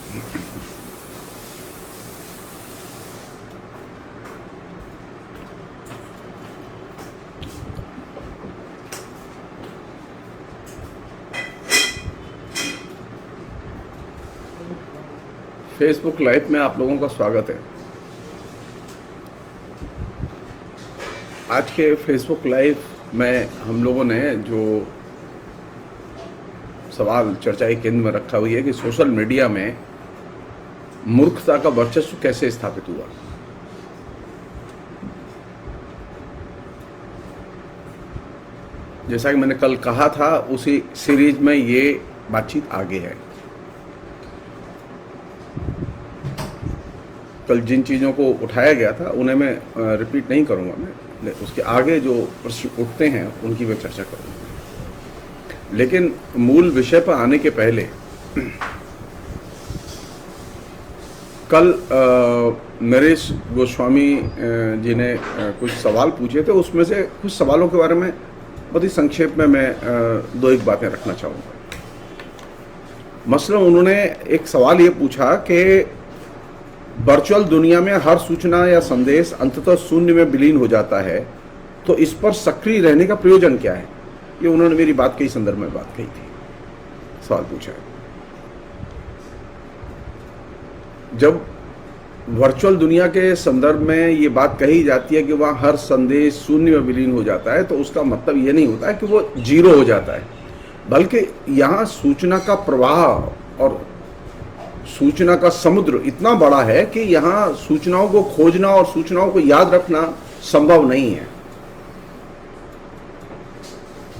Facebook live में आप लोगों का स्वागत है। आज के फेसबुक लाइव में हम लोगों ने जो सवाल चर्चा के केंद्र में रखा हुई है कि सोशल मीडिया में मूर्खता का वर्चस्व कैसे स्थापित हुआ। जैसा कि मैंने कल कहा था, उसी सीरीज में ये बातचीत आगे है। कल जिन चीज़ों को उठाया गया था उन्हें मैं रिपीट नहीं करूंगा, मैं उसके आगे जो प्रश्न उठते हैं उनकी मैं चर्चा करूंगा। लेकिन मूल विषय पर आने के पहले कल नरेश गोस्वामी जी ने कुछ सवाल पूछे थे। उसमें से कुछ सवालों के बारे में बहुत ही संक्षेप में मैं दो एक बातें रखना चाहूँगा। मसलन उन्होंने एक सवाल ये पूछा कि वर्चुअल दुनिया में हर सूचना या संदेश अंततः शून्य में विलीन हो जाता है, तो इस पर सक्रिय रहने का प्रयोजन क्या है। ये उन्होंने मेरी बात के संदर्भ में बात कही थी, सवाल पूछा है। जब वर्चुअल दुनिया के संदर्भ में ये बात कही जाती है कि वहाँ हर संदेश शून्य में विलीन हो जाता है, तो उसका मतलब ये नहीं होता है कि वो जीरो हो जाता है, बल्कि यहाँ सूचना का प्रवाह और सूचना का समुद्र इतना बड़ा है कि यहाँ सूचनाओं को खोजना और सूचनाओं को याद रखना संभव नहीं है।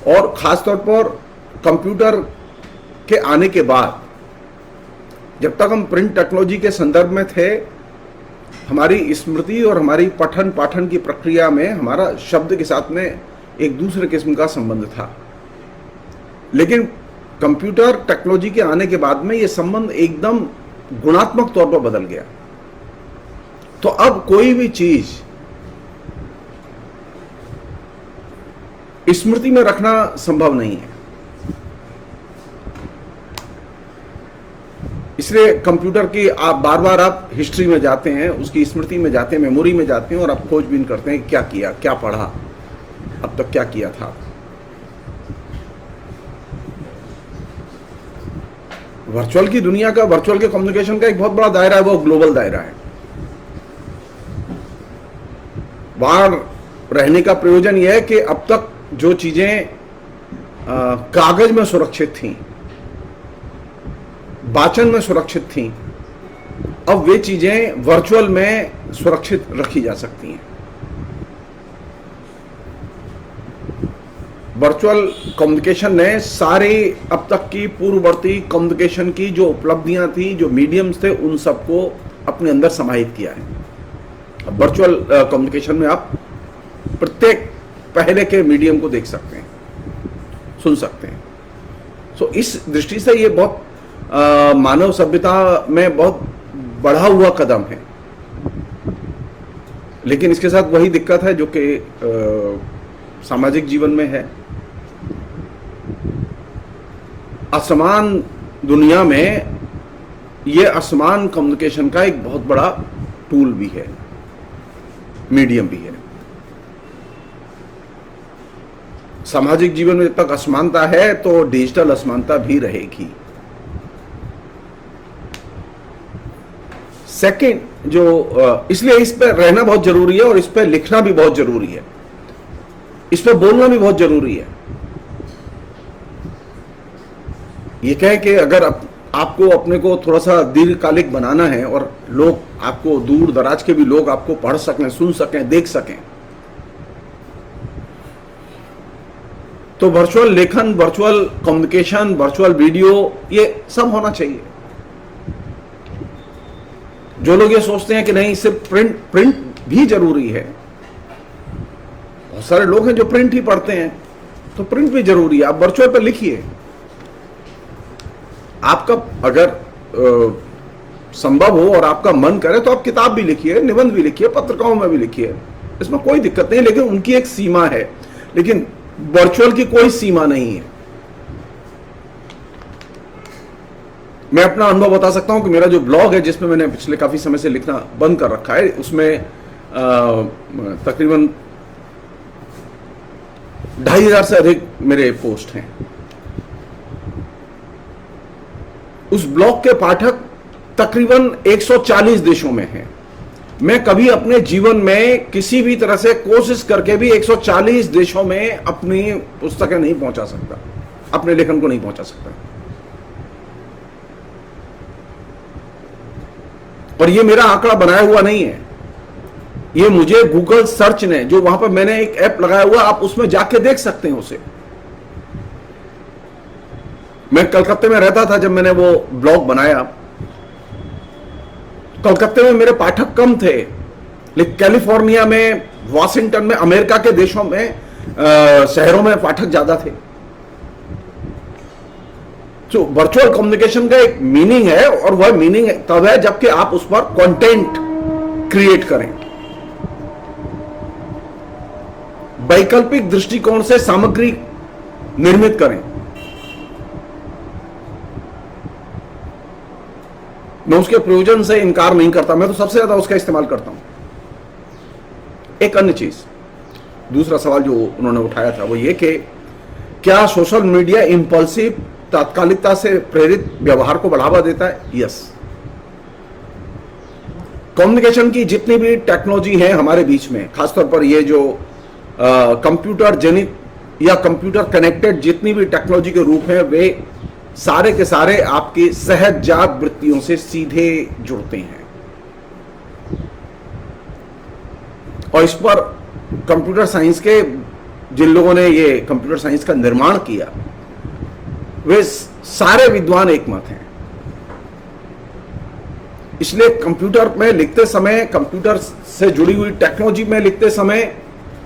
और खासतौर पर कंप्यूटर के आने के बाद, जब तक हम प्रिंट टेक्नोलॉजी के संदर्भ में थे, हमारी स्मृति और हमारी पठन पाठन की प्रक्रिया में हमारा शब्द के साथ में एक दूसरे किस्म का संबंध था। लेकिन कंप्यूटर टेक्नोलॉजी के आने के बाद में ये संबंध एकदम गुणात्मक तौर पर बदल गया। तो अब कोई भी चीज स्मृति में रखना संभव नहीं है। इसलिए कंप्यूटर की आप बार बार आप हिस्ट्री में जाते हैं, उसकी स्मृति में जाते हैं, मेमोरी में जाते हैं और आप खोजबीन करते हैं क्या किया, क्या पढ़ा, अब तक क्या किया था। वर्चुअल की दुनिया का, वर्चुअल के कम्युनिकेशन का एक बहुत बड़ा दायरा है, वो ग्लोबल दायरा है। वहां रहने का प्रयोजन यह है कि अब तक जो चीजें कागज में सुरक्षित थीं, वाचन में सुरक्षित थीं, अब वे चीजें वर्चुअल में सुरक्षित रखी जा सकती हैं। वर्चुअल कम्युनिकेशन ने सारे अब तक की पूर्ववर्ती कम्युनिकेशन की जो उपलब्धियां थी, जो मीडियम्स थे, उन सबको अपने अंदर समाहित किया है। अब वर्चुअल कम्युनिकेशन में आप प्रत्येक पहले के मीडियम को देख सकते हैं, सुन सकते हैं। सो इस दृष्टि से ये बहुत मानव सभ्यता में बहुत बढ़ा हुआ कदम है। लेकिन इसके साथ वही दिक्कत है जो कि सामाजिक जीवन में है। असमान दुनिया में ये असमान कम्युनिकेशन का एक बहुत बड़ा टूल भी है, मीडियम भी है। सामाजिक जीवन में जब तक असमानता है तो डिजिटल असमानता भी रहेगी। सेकंड, जो इसलिए इस पर रहना बहुत जरूरी है और इस पर लिखना भी बहुत जरूरी है, इस पर बोलना भी बहुत जरूरी है। ये कहे कि अगर आपको अपने को थोड़ा सा दीर्घकालिक बनाना है और लोग आपको, दूर दराज के भी लोग आपको पढ़ सकें, सुन सकें, देख सकें, तो वर्चुअल लेखन, वर्चुअल कम्युनिकेशन, वर्चुअल वीडियो, ये सब होना चाहिए। जो लोग ये सोचते हैं कि नहीं सिर्फ प्रिंट भी जरूरी है, बहुत सारे लोग हैं जो प्रिंट ही पढ़ते हैं, तो प्रिंट भी जरूरी है। आप वर्चुअल पर लिखिए। आपका अगर संभव हो और आपका मन करे तो आप किताब भी लिखिए, निबंध भी लिखिए, पत्रिकाओं में भी लिखिए, इसमें कोई दिक्कत नहीं। लेकिन उनकी एक सीमा है, लेकिन वर्चुअल की कोई सीमा नहीं है। मैं अपना अनुभव बता सकता हूं कि मेरा जो ब्लॉग है, जिसमें मैंने पिछले काफी समय से लिखना बंद कर रखा है, उसमें तकरीबन 2,500 से अधिक मेरे पोस्ट हैं। उस ब्लॉग के पाठक तकरीबन 140 देशों में हैं। मैं कभी अपने जीवन में किसी भी तरह से कोशिश करके भी 140 देशों में अपनी पुस्तकें नहीं पहुंचा सकता, अपने लेखन को नहीं पहुंचा सकता। और ये मेरा आंकड़ा बनाया हुआ नहीं है, ये मुझे गूगल सर्च ने, जो वहां पर मैंने एक ऐप लगाया हुआ, आप उसमें जाके देख सकते हैं उसे। मैं कलकत्ते में रहता था जब मैंने वो ब्लॉग बनाया। कलकत्ते में मेरे पाठक कम थे, लेकिन कैलिफोर्निया में, वॉशिंगटन में, अमेरिका के देशों में, शहरों में पाठक ज्यादा थे। तो वर्चुअल कम्युनिकेशन का एक मीनिंग है, और वह मीनिंग तब है जबकि आप उस पर कंटेंट क्रिएट करें, वैकल्पिक दृष्टिकोण से सामग्री निर्मित करें। मैं उसके प्रयोजन से इनकार नहीं करता, मैं तो सबसे ज्यादा उसका इस्तेमाल करता हूं। एक अन्य चीज, दूसरा सवाल जो उन्होंने उठाया था वो ये कि क्या सोशल मीडिया इंपल्सिव, तात्कालिकता से प्रेरित व्यवहार को बढ़ावा देता है? यस। कम्युनिकेशन की जितनी भी टेक्नोलॉजी है हमारे बीच में, खासतौर पर ये जो कंप्यूटर जनित या कंप्यूटर कनेक्टेड जितनी भी टेक्नोलॉजी के रूप हैं, वे सारे के सारे आपकी सहजजात वृत्तियों से सीधे जुड़ते हैं। और इस पर कंप्यूटर साइंस के जिन लोगों ने ये कंप्यूटर साइंस का निर्माण किया, वे सारे विद्वान एकमत हैं। इसलिए कंप्यूटर में लिखते समय, कंप्यूटर से जुड़ी हुई टेक्नोलॉजी में लिखते समय,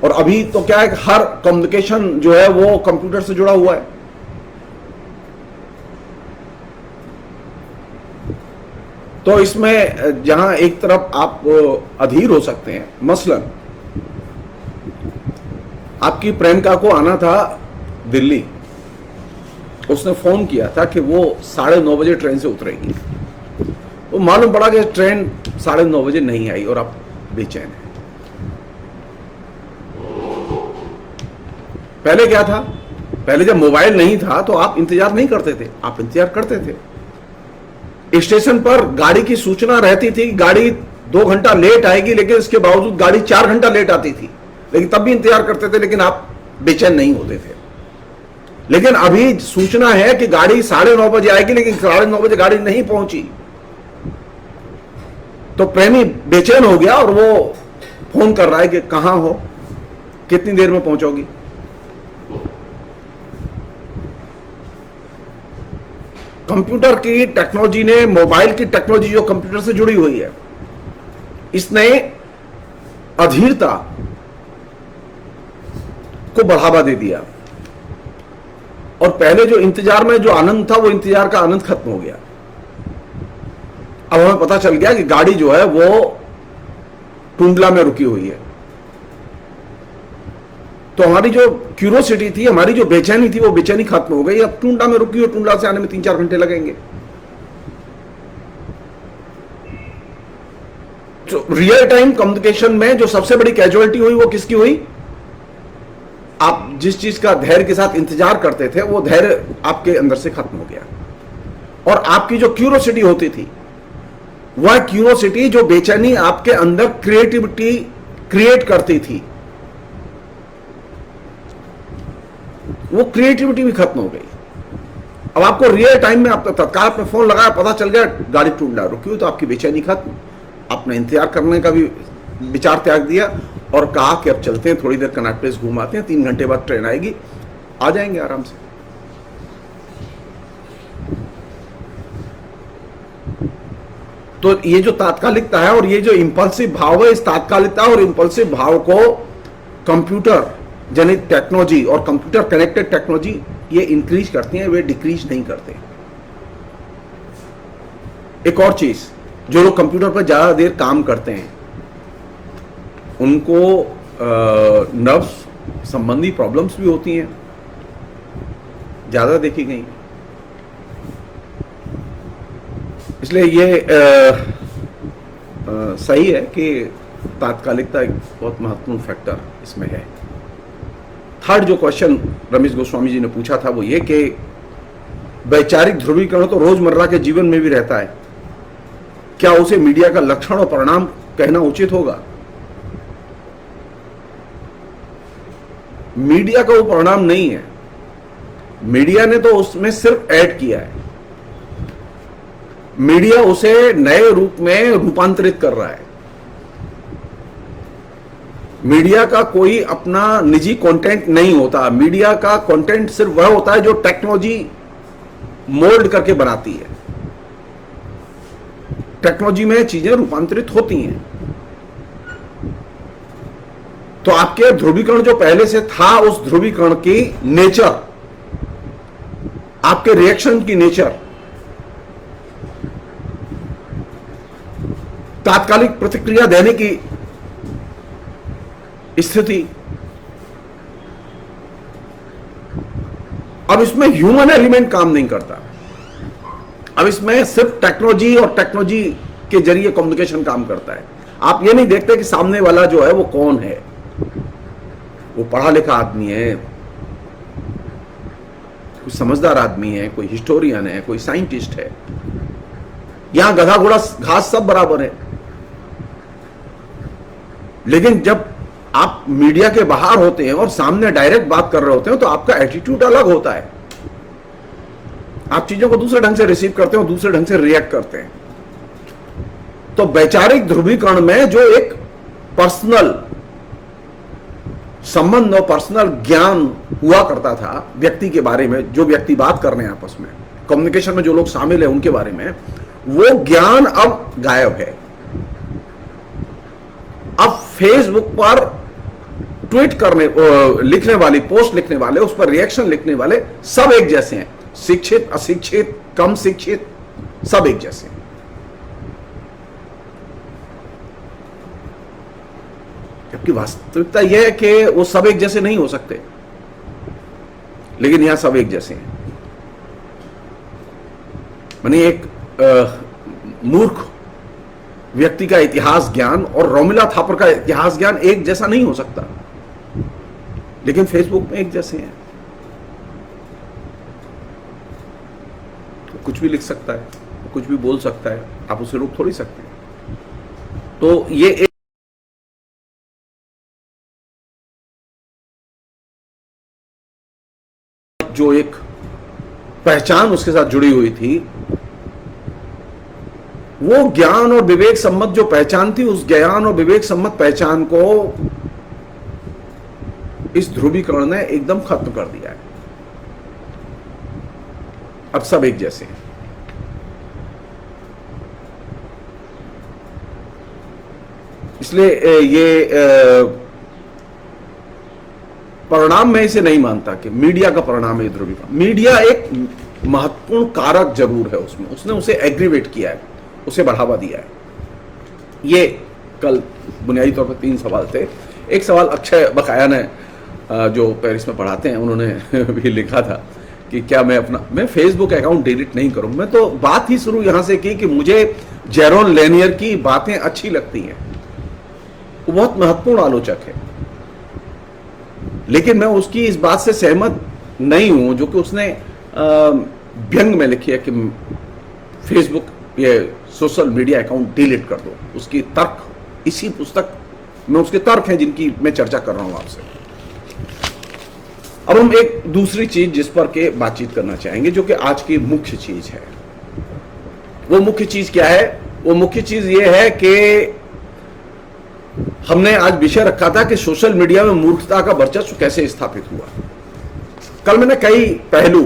और अभी तो क्या है, हर कम्युनिकेशन जो है वो कंप्यूटर से जुड़ा हुआ है। तो इसमें जहां एक तरफ आप अधीर हो सकते हैं, मसलन आपकी प्रियंका को आना था दिल्ली, उसने फोन किया था कि वो 9:30 बजे ट्रेन से उतरेगी। वो मालूम पड़ा कि ट्रेन 9:30 बजे नहीं आई और आप बेचैन हैं। पहले क्या था, पहले जब मोबाइल नहीं था तो आप इंतजार नहीं करते थे, आप इंतजार करते थे। स्टेशन पर गाड़ी की सूचना रहती थी, गाड़ी 2 घंटा लेट आएगी, लेकिन इसके बावजूद गाड़ी 4 घंटा लेट आती थी, लेकिन तब भी इंतजार करते थे, लेकिन आप बेचैन नहीं होते थे। लेकिन अभी सूचना है कि गाड़ी 9:30 बजे आएगी, लेकिन 9:30 बजे गाड़ी नहीं पहुंची, तो प्रेमी बेचैन हो गया और वो फोन कर रहा है कि कहां हो, कितनी देर में पहुंचोगी। कंप्यूटर की टेक्नोलॉजी ने, मोबाइल की टेक्नोलॉजी जो कंप्यूटर से जुड़ी हुई है, इसने अधीरता को बढ़ावा दे दिया। और पहले जो इंतजार में जो आनंद था, वो इंतजार का आनंद खत्म हो गया। अब हमें पता चल गया कि गाड़ी जो है वो टुंडला में रुकी हुई है, तो हमारी जो क्यूरोसिटी थी, हमारी जो बेचैनी थी, वो बेचैनी खत्म हो गई। अब टुंडला में रुकी हो, टुंडला से आने में 3-4 घंटे लगेंगे। तो रियल टाइम कम्युनिकेशन में जो सबसे बड़ी कैजुअलिटी हुई, वो किसकी हुई? आप जिस चीज का धैर्य के साथ इंतजार करते थे, वो धैर्य आपके अंदर से खत्म हो गया। और आपकी जो क्यूरोसिटी होती थी, वह क्यूरोसिटी, जो बेचैनी आपके अंदर क्रिएटिविटी क्रिएट करती थी, वो क्रिएटिविटी भी खत्म हो गई। अब आपको रियल टाइम में, आप तत्काल अपने फोन लगाया, पता चल गया गाड़ी टुंडला रुकी हुई, तो आपकी बेचैनी खत्म। आपने इंतजार करने का भी विचार त्याग दिया और कहा कि अब चलते हैं, थोड़ी देर कनॉट प्लेस घूम आते हैं, 3 घंटे बाद ट्रेन आएगी, आ जाएंगे आराम से। तो ये जो तात्कालिकता है और ये जो इंपल्सिव भाव है, इस तात्कालिकता और इंपल्सिव भाव को कंप्यूटर जनित टेक्नोलॉजी और कंप्यूटर कनेक्टेड टेक्नोलॉजी ये इंक्रीज करती हैं, वे डिक्रीज नहीं करते। एक और चीज, जो लोग कंप्यूटर पर ज्यादा देर काम करते हैं, उनको नर्व्स संबंधी प्रॉब्लम्स भी होती हैं, ज्यादा देखी गई। इसलिए ये सही है कि तात्कालिकता एक बहुत महत्वपूर्ण फैक्टर इसमें है। थर्ड जो क्वेश्चन रमेश गोस्वामी जी ने पूछा था वो ये कि वैचारिक ध्रुवीकरण तो रोजमर्रा के जीवन में भी रहता है, क्या उसे मीडिया का लक्षण और परिणाम कहना उचित होगा? मीडिया का वो परिणाम नहीं है, मीडिया ने तो उसमें सिर्फ ऐड किया है, मीडिया उसे नए रूप में रूपांतरित कर रहा है। मीडिया का कोई अपना निजी कंटेंट नहीं होता, मीडिया का कंटेंट सिर्फ वह होता है जो टेक्नोलॉजी मोल्ड करके बनाती है। टेक्नोलॉजी में चीजें रूपांतरित होती हैं। तो आपके ध्रुवीकरण जो पहले से था, उस ध्रुवीकरण की नेचर, आपके रिएक्शन की नेचर, तात्कालिक प्रतिक्रिया देने की स्थिति, अब इसमें ह्यूमन एलिमेंट काम नहीं करता। अब इसमें सिर्फ टेक्नोलॉजी और टेक्नोलॉजी के जरिए कम्युनिकेशन काम करता है। आप ये नहीं देखते कि सामने वाला जो है वो कौन है, वो पढ़ा लिखा आदमी है, कोई समझदार आदमी है, कोई हिस्टोरियन है, कोई साइंटिस्ट है। यहां गधा घोड़ा घास सब बराबर है। लेकिन जब आप मीडिया के बाहर होते हैं और सामने डायरेक्ट बात कर रहे होते हैं तो आपका एटीट्यूड अलग होता है। आप चीजों को दूसरे ढंग से रिसीव करते हैं और दूसरे ढंग से रिएक्ट करते हैं। तो वैचारिक ध्रुवीकरण में जो एक पर्सनल संबंध और पर्सनल ज्ञान हुआ करता था व्यक्ति के बारे में, जो व्यक्ति बात कर रहे हैं आपस में, कम्युनिकेशन में जो लोग शामिल हैं उनके बारे में, वो ज्ञान अब गायब है। अब फेसबुक पर ट्वीट करने, लिखने वाली, पोस्ट लिखने वाले, उस पर रिएक्शन लिखने वाले सब एक जैसे हैं, शिक्षित, अशिक्षित, कम शिक्षित, सब एक जैसे हैं। जबकि वास्तविकता यह है कि वो सब एक जैसे नहीं हो सकते, लेकिन यहां सब एक जैसे हैं। माने एक मूर्ख व्यक्ति का इतिहास ज्ञान और रोमिला थापर का इतिहास ज्ञान एक जैसा नहीं हो सकता, लेकिन फेसबुक में एक जैसे हैं। तो कुछ भी लिख सकता है, कुछ भी बोल सकता है, आप उसे रोक थोड़ी सकते हैं। तो ये एक जो एक पहचान उसके साथ जुड़ी हुई थी, वो ज्ञान और विवेक सम्मत जो पहचान थी, उस ज्ञान और विवेक सम्मत पहचान को इस ध्रुवीकरण ने एकदम खत्म कर दिया है। अब सब एक जैसे हैं। इसलिए ये परिणाम मैं इसे नहीं मानता कि मीडिया का परिणाम है ध्रुवीकरण। मीडिया एक महत्वपूर्ण कारक जरूर है उसमें, उसने उसे एग्रीवेट किया है, उसे बढ़ावा दिया है। ये कल बुनियादी तौर पर 3 सवाल थे। एक सवाल अक्षय बकाया ने, जो पेरिस में पढ़ाते हैं, उन्होंने भी लिखा था कि क्या मैं फेसबुक अकाउंट डिलीट नहीं करूं। मैं तो बात ही शुरू यहां से की कि मुझे जेरोन लेनियर की बातें अच्छी लगती हैं, वो बहुत महत्वपूर्ण आलोचक है, लेकिन मैं उसकी इस बात से सहमत नहीं हूं जो कि उसने व्यंग में लिखी है कि फेसबुक, ये सोशल मीडिया अकाउंट डिलीट कर दो। उसकी तर्क इसी पुस्तक में, उसके तर्क हैं जिनकी मैं चर्चा कर रहा हूं आपसे। अब हम एक दूसरी चीज जिस पर के बातचीत करना चाहेंगे, जो कि आज की मुख्य चीज है। वो मुख्य चीज क्या है? वो मुख्य चीज ये है कि हमने आज विषय रखा था कि सोशल मीडिया में मूर्खता का वर्चस्व कैसे स्थापित हुआ। कल मैंने कई पहलू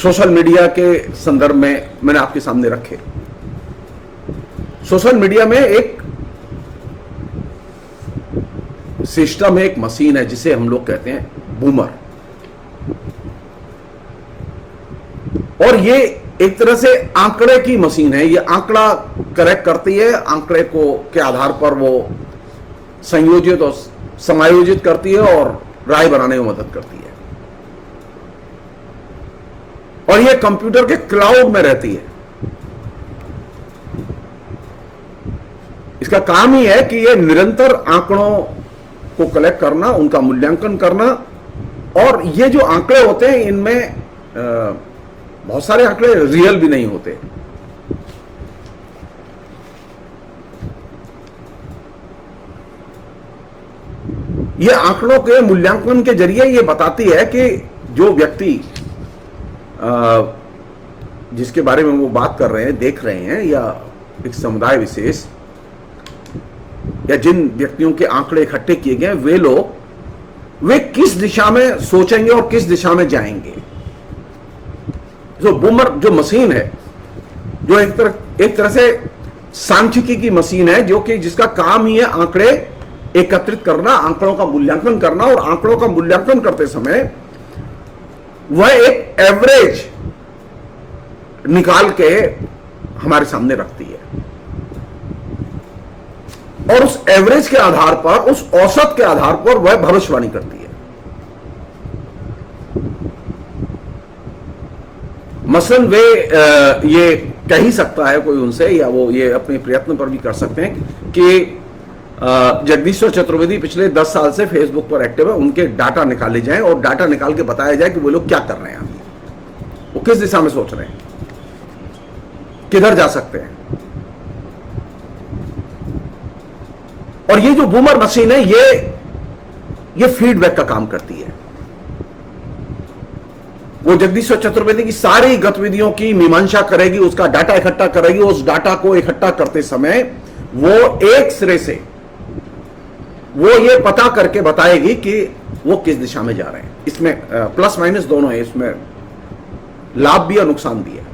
सोशल मीडिया के संदर्भ में मैंने आपके सामने रखे। सोशल मीडिया में एक सिस्टम है, एक मशीन है जिसे हम लोग कहते हैं बूमर, और ये एक तरह से आंकड़े की मशीन है। ये आंकड़ा करेक्ट करती है, आंकड़े को के आधार पर वो संयोजित और समायोजित करती है और राय बनाने में मदद करती है। और ये कंप्यूटर के क्लाउड में रहती है। इसका काम ही है कि ये निरंतर आंकड़ों को कलेक्ट करना, उनका मूल्यांकन करना। और ये जो आंकड़े होते हैं इनमें बहुत सारे आंकड़े रियल भी नहीं होते। ये आंकड़ों के मूल्यांकन के जरिए ये बताती है कि जो व्यक्ति जिसके बारे में वो बात कर रहे हैं, देख रहे हैं, या एक समुदाय विशेष या जिन व्यक्तियों के आंकड़े इकट्ठे किए गए, वे लोग वे किस दिशा में सोचेंगे और किस दिशा में जाएंगे। जो बूमर जो मशीन है, जो एक तरह से सांख्यिकी की मशीन है, जो कि जिसका काम ही है आंकड़े एकत्रित करना, आंकड़ों का मूल्यांकन करना। और आंकड़ों का मूल्यांकन करते समय वह एक एवरेज निकाल के हमारे सामने रखती है, और उस एवरेज के आधार पर, उस औसत के आधार पर वह भविष्यवाणी करती है। मसलन वे ये कह ही सकता है कोई उनसे, या वो ये अपने प्रयत्न पर भी कर सकते हैं कि जगदीश्वर चतुर्वेदी पिछले 10 साल से फेसबुक पर एक्टिव है, उनके डाटा निकाले जाएं और डाटा निकाल के बताया जाए कि वो लोग क्या कर रहे हैं, वो किस दिशा में सोच रहे हैं, किधर जा सकते हैं। और ये जो बूमर मशीन है ये फीडबैक का काम करती है। वो जगदीश्वर चतुर्वेदी की सारी गतिविधियों की मीमांसा करेगी, उसका डाटा इकट्ठा करेगी। उस डाटा को इकट्ठा करते समय वो एक सिरे से वो ये पता करके बताएगी कि वो किस दिशा में जा रहे हैं। इसमें प्लस माइनस दोनों है, इसमें लाभ भी और नुकसान भी है।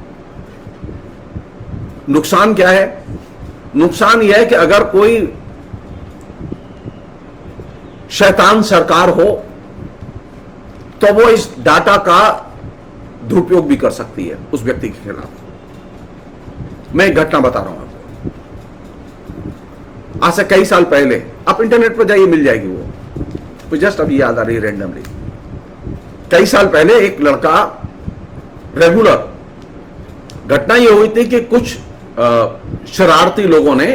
नुकसान क्या है? नुकसान यह है कि अगर कोई शैतान सरकार हो तो वो इस डाटा का दुरुपयोग भी कर सकती है उस व्यक्ति के खिलाफ। मैं एक घटना बता रहा हूं आपको। आज से कई साल पहले, आप इंटरनेट पर जाइए, मिल जाएगी वो, तो जस्ट अभी याद आ रही है रैंडमली। कई साल पहले एक लड़का रेगुलर, घटना ये हुई थी कि कुछ शरारती लोगों ने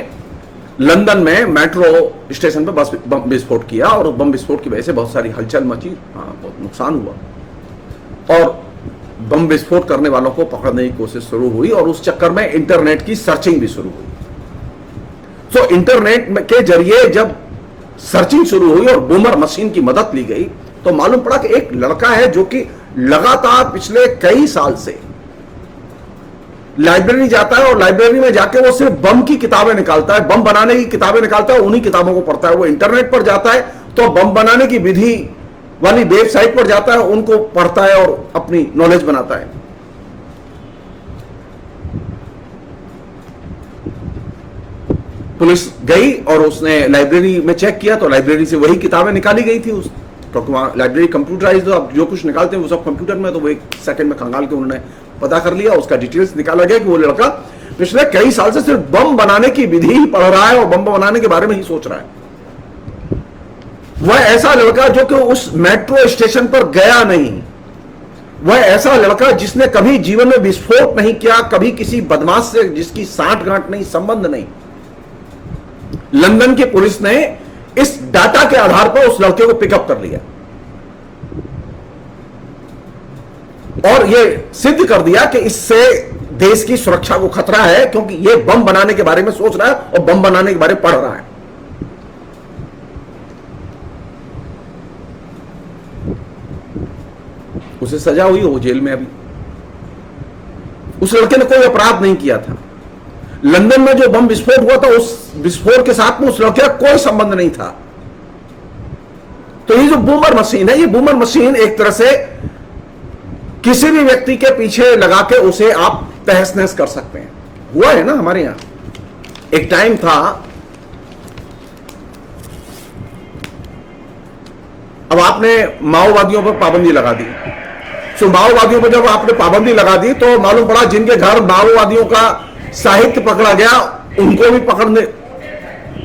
लंदन में मेट्रो स्टेशन पर बम विस्फोट किया, और बम विस्फोट की वजह से बहुत सारी हलचल मची, बहुत नुकसान हुआ, और बम विस्फोट करने वालों को पकड़ने की कोशिश शुरू हुई, और उस चक्कर में इंटरनेट की सर्चिंग भी शुरू हुई। तो इंटरनेट के जरिए जब सर्चिंग शुरू हुई और बूमर मशीन की मदद ली गई, तो मालूम पड़ा कि एक लड़का है जो कि लगातार पिछले कई साल से लाइब्रेरी जाता है, और लाइब्रेरी में जाके वो सिर्फ बम की किताबें निकालता है, बम बनाने की किताबें निकालता है, उन्हीं किताबों को पढ़ता है। वो इंटरनेट पर जाता है तो बम बनाने की विधि वाली वेबसाइट पर जाता है, उनको पढ़ता है और अपनी नॉलेज बनाता है। पुलिस गई और उसने लाइब्रेरी में चेक किया, तो लाइब्रेरी से वही किताबें निकाली गई थी। उस क्योंकि वहां लाइब्रेरी कंप्यूटराइज्ड, अब जो कुछ निकालते हैं वो सब कंप्यूटर में, तो वो एक सेकंड में खंगाल के उन्होंने पता कर लिया। उसका डिटेल्स निकाला गया कि वो लड़का पिछले कई साल से सिर्फ बम बनाने की विधि ही पढ़ रहा है और बम बनाने के बारे में ही सोच रहा है। वह ऐसा लड़का जो कि उस मेट्रो स्टेशन पर गया नहीं, वह ऐसा लड़का जिसने कभी जीवन में विस्फोट नहीं किया, कभी किसी बदमाश से जिसकी साठगांठ नहीं, संबंध नहीं। लंदन की पुलिस ने इस डाटा के आधार पर उस लड़के को पिकअप कर लिया और यह सिद्ध कर दिया कि इससे देश की सुरक्षा को खतरा है, क्योंकि यह बम बनाने के बारे में सोच रहा है और बम बनाने के बारे में पढ़ रहा है। उसे सजा हुई, वो जेल में अभी। उस लड़के ने कोई अपराध नहीं किया था। लंदन में जो बम विस्फोट हुआ था, उस विस्फोट के साथ में उस लड़के का कोई संबंध नहीं था। तो ये जो बूमर मशीन है, ये बूमर मशीन एक तरह से किसी भी व्यक्ति के पीछे लगा के उसे आप तहस नहस कर सकते हैं। हुआ है ना हमारे यहां। एक टाइम था, अब आपने माओवादियों पर पाबंदी लगा दी। तो माओवादियों पर जब आपने पाबंदी लगा दी तो मालूम पड़ा जिनके घर माओवादियों का साहित्य पकड़ा गया, उनको भी पकड़ने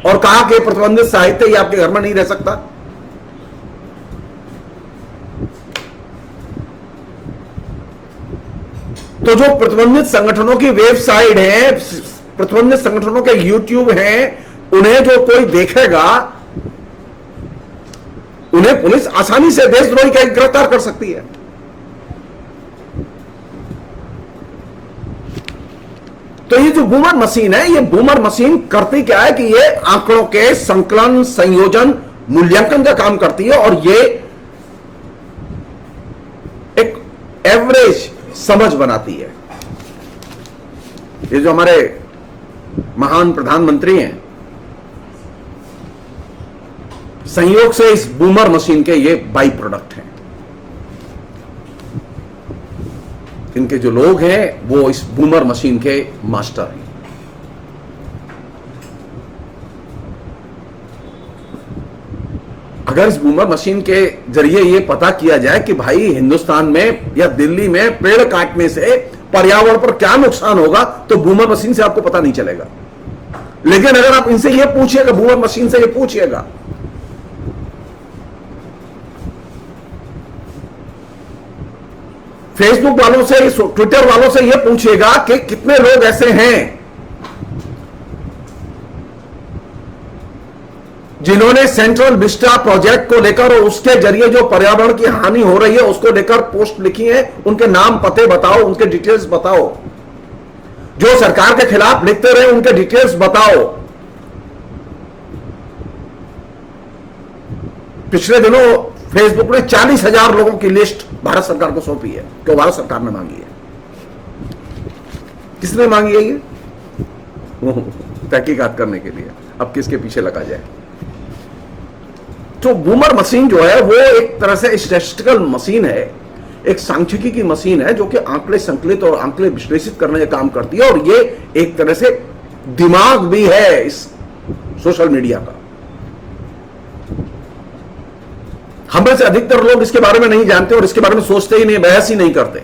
और कहा कि प्रतिबंधित साहित्य ये आपके घर में नहीं रह सकता। तो जो प्रतिबंधित संगठनों की वेबसाइट है, प्रतिबंधित संगठनों के यूट्यूब हैं, उन्हें जो कोई देखेगा, उन्हें पुलिस आसानी से देशद्रोही का गिरफ्तार कर सकती है। तो ये जो बूमर मशीन है, ये बूमर मशीन करती क्या है कि ये आंकड़ों के संकलन, संयोजन, मूल्यांकन का काम करती है और ये एक एवरेज समझ बनाती है। ये जो हमारे महान प्रधानमंत्री हैं, संयोग से इस बूमर मशीन के ये बाई प्रोडक्ट हैं। इनके जो लोग हैं वो इस बूमर मशीन के मास्टर हैं। अगर इस बूमर मशीन के जरिए ये पता किया जाए कि भाई हिंदुस्तान में या दिल्ली में पेड़ काटने से पर्यावरण पर क्या नुकसान होगा, तो बूमर मशीन से आपको पता नहीं चलेगा। लेकिन अगर आप इनसे ये पूछिएगा, बूमर मशीन से ये पूछिएगा फेसबुक वालों से, ट्विटर वालों से यह पूछेगा कि कितने लोग ऐसे हैं जिन्होंने सेंट्रल विस्टा प्रोजेक्ट को लेकर और उसके जरिए जो पर्यावरण की हानि हो रही है उसको लेकर पोस्ट लिखी है। उनके नाम, पते बताओ, उनके डिटेल्स बताओ। जो सरकार के खिलाफ लिखते रहे उनके डिटेल्स बताओ। पिछले दिनों फेसबुक ने 40,000 लोगों की लिस्ट भारत सरकार को सौंपी है, क्यों भारत सरकार ने मांगी है। किसने मांगी है ये? तहकीकात करने के लिए। अब किसके पीछे लगा जाए। तो बूमर मशीन जो है वो एक तरह से स्टैटिस्टिकल मशीन है, एक सांख्यिकी की मशीन है जो कि आंकड़े संकलित और आंकड़े विश्लेषित करने का काम करती है। और ये एक तरह से दिमाग भी है इस सोशल मीडिया का। हम में से अधिकतर लोग इसके बारे में नहीं जानते और इसके बारे में सोचते ही नहीं, बहस ही नहीं करते।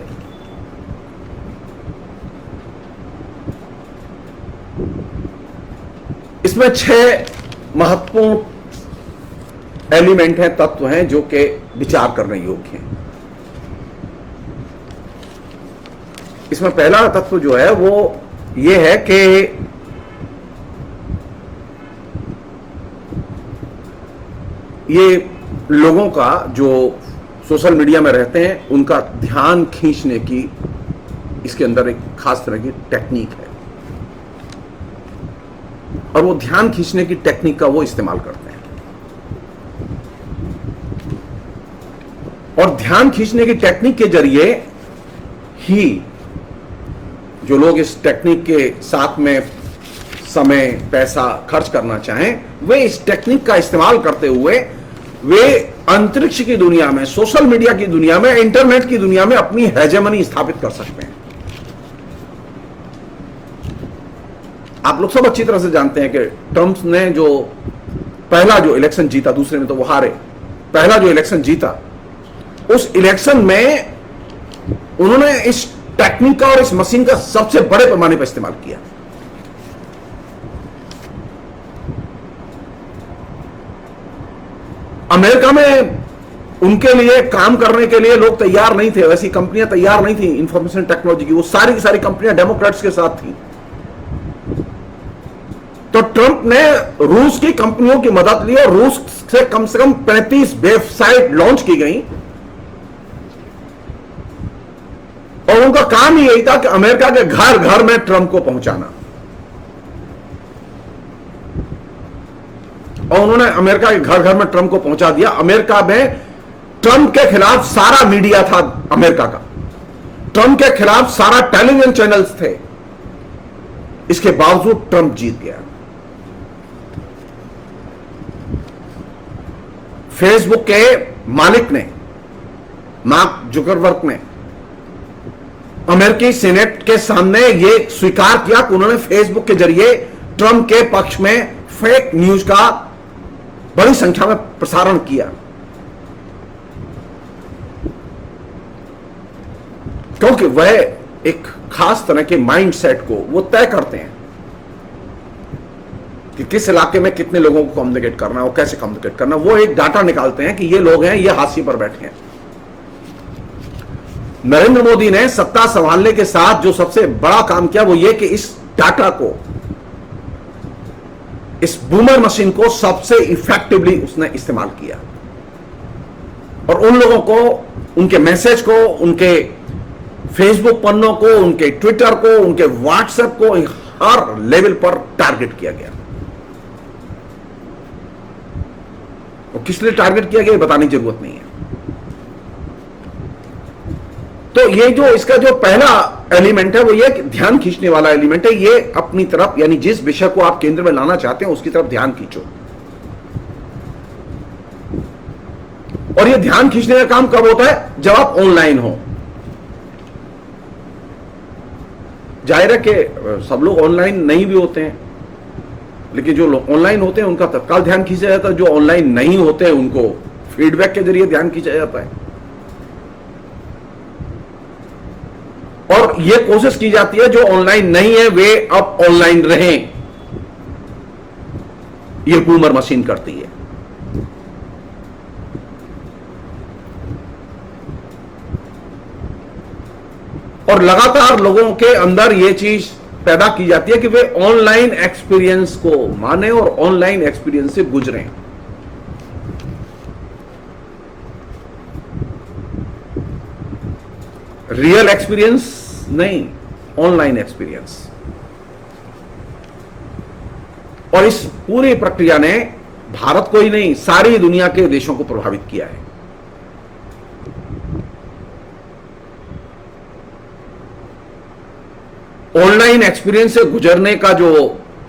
इसमें 6 महत्वपूर्ण एलिमेंट हैं, तत्व हैं जो कि विचार करने योग्य हैं। इसमें पहला तत्व जो है वो ये है कि ये लोगों का जो सोशल मीडिया में रहते हैं उनका ध्यान खींचने की इसके अंदर एक खास तरह की टेक्निक है और वो ध्यान खींचने की टेक्निक का वो इस्तेमाल करते हैं। और ध्यान खींचने की टेक्निक के जरिए ही जो लोग इस टेक्निक के साथ में समय, पैसा खर्च करना चाहें, वे इस टेक्निक का इस्तेमाल करते हुए वे अंतरिक्ष की दुनिया में, सोशल मीडिया की दुनिया में, इंटरनेट की दुनिया में अपनी हेजेमनी स्थापित कर सकते हैं। आप लोग सब अच्छी तरह से जानते हैं कि ट्रंप ने जो पहला जो इलेक्शन जीता, दूसरे में तो वो हारे, पहला जो इलेक्शन जीता, उस इलेक्शन में उन्होंने इस टेक्निक का और इस मशीन का सबसे बड़े पैमाने पर इस्तेमाल किया। अमेरिका में उनके लिए काम करने के लिए लोग तैयार नहीं थे, वैसी कंपनियां तैयार नहीं थी इंफॉर्मेशन टेक्नोलॉजी की। वो सारी की सारी कंपनियां डेमोक्रेट्स के साथ थी। तो ट्रंप ने रूस की कंपनियों की मदद ली और रूस से कम 35 वेबसाइट लॉन्च की गई और उनका काम ही यही था कि अमेरिका के घर घर में ट्रंप को पहुंचाना। और उन्होंने अमेरिका के घर घर में ट्रंप को पहुंचा दिया। अमेरिका में ट्रंप के खिलाफ सारा मीडिया था, अमेरिका का ट्रंप के खिलाफ सारा टेलीविजन चैनल्स थे। इसके बावजूद ट्रंप जीत गया। फेसबुक के मालिक ने, मार्क जुकरबर्ग ने, अमेरिकी सीनेट के सामने यह स्वीकार किया कि उन्होंने फेसबुक के जरिए ट्रंप के पक्ष में फेक न्यूज का बड़ी संख्या में प्रसारण किया, क्योंकि वह एक खास तरह के माइंडसेट को वो तय करते हैं कि किस इलाके में कितने लोगों को कम्युनिकेट करना है और कैसे कम्युनिकेट करना है। वो एक डाटा निकालते हैं कि ये लोग हैं, ये हाशिए पर बैठे हैं। नरेंद्र मोदी ने सत्ता संभालने के साथ जो सबसे बड़ा काम किया वो ये कि इस डाटा को, इस बूमर मशीन को सबसे इफेक्टिवली उसने इस्तेमाल किया और उन लोगों को, उनके मैसेज को, उनके फेसबुक पन्नों को, उनके ट्विटर को, उनके व्हाट्सएप को हर लेवल पर टारगेट किया गया। और किस लिए टारगेट किया गया ये बताने की जरूरत नहीं है। तो ये जो इसका जो पहला एलिमेंट है वो ये ध्यान खींचने वाला एलिमेंट है। ये अपनी तरफ, यानी जिस विषय को आप केंद्र में लाना चाहते हैं उसकी तरफ ध्यान खींचो। और ये ध्यान खींचने का काम कब होता है? जब आप ऑनलाइन हो। जाहिर है कि सब लोग ऑनलाइन नहीं भी होते हैं, लेकिन जो लोग ऑनलाइन होते हैं उनका तत्काल ध्यान खींचा जाता है, जो ऑनलाइन नहीं होते हैं उनको फीडबैक के जरिए ध्यान खींचा जाता है। और यह कोशिश की जाती है जो ऑनलाइन नहीं है वे अब ऑनलाइन रहें। यह बूमर मशीन करती है। और लगातार लोगों के अंदर यह चीज पैदा की जाती है कि वे ऑनलाइन एक्सपीरियंस को माने और ऑनलाइन एक्सपीरियंस से गुजरें। रियल एक्सपीरियंस नहीं, ऑनलाइन एक्सपीरियंस। और इस पूरी प्रक्रिया ने भारत को ही नहीं सारी दुनिया के देशों को प्रभावित किया है। ऑनलाइन एक्सपीरियंस से गुजरने का जो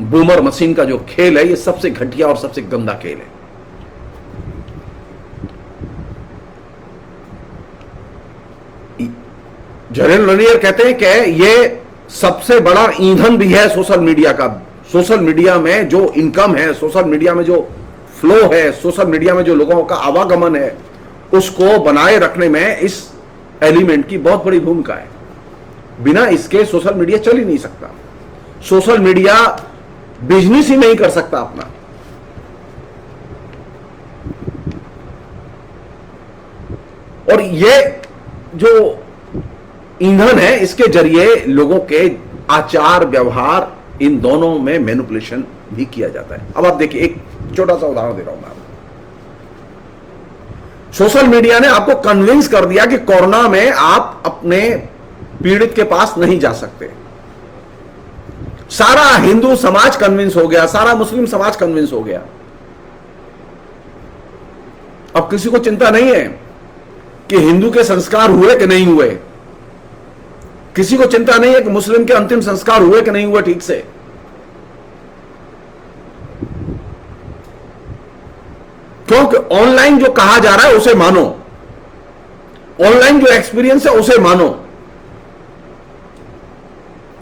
बूमर मशीन का जो खेल है ये सबसे घटिया और सबसे गंदा खेल है। जरेन लोनियर कहते हैं कि ये सबसे बड़ा ईंधन भी है सोशल मीडिया का। सोशल मीडिया में जो इनकम है, सोशल मीडिया में जो फ्लो है, सोशल मीडिया में जो लोगों का आवागमन है, उसको बनाए रखने में इस एलिमेंट की बहुत बड़ी भूमिका है। बिना इसके सोशल मीडिया चल ही नहीं सकता। सोशल मीडिया बिजनेस ही नहीं कर सकता अपना। और ये जो ईंधन है इसके जरिए लोगों के आचार व्यवहार इन दोनों में मैनिपुलेशन भी किया जाता है। अब आप देखिए, एक छोटा सा उदाहरण दे रहा हूं मैं आपको। सोशल मीडिया ने आपको कन्विंस कर दिया कि कोरोना में आप अपने पीड़ित के पास नहीं जा सकते। सारा हिंदू समाज कन्विंस हो गया, सारा मुस्लिम समाज कन्विंस हो गया। अब किसी को चिंता नहीं है कि हिंदू के संस्कार हुए कि नहीं हुए, किसी को चिंता नहीं है कि मुस्लिम के अंतिम संस्कार हुए कि नहीं हुए ठीक से। क्योंकि ऑनलाइन जो कहा जा रहा है उसे मानो, ऑनलाइन जो एक्सपीरियंस है उसे मानो।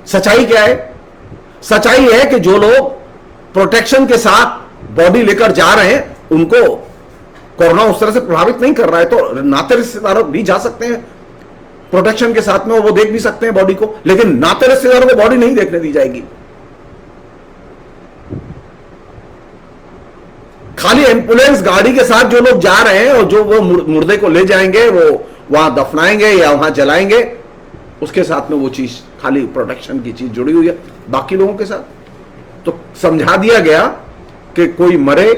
सच्चाई क्या है? सच्चाई है कि जो लोग प्रोटेक्शन के साथ बॉडी लेकर जा रहे हैं उनको कोरोना उस तरह से प्रभावित नहीं कर रहा है। तो नाते रिश्तेदारों भी जा सकते हैं प्रोटेक्शन के साथ में, वो देख भी सकते हैं बॉडी को, लेकिन नाते रिश्तेदारों को बॉडी नहीं देखने दी जाएगी। खाली एम्बुलेंस गाड़ी के साथ जो लोग जा रहे हैं और जो वो मुर्दे को ले जाएंगे, वो वहां दफनाएंगे या वहां जलाएंगे, उसके साथ में वो चीज खाली प्रोटेक्शन की चीज जुड़ी हुई है। बाकी लोगों के साथ तो समझा दिया गया कि कोई मरे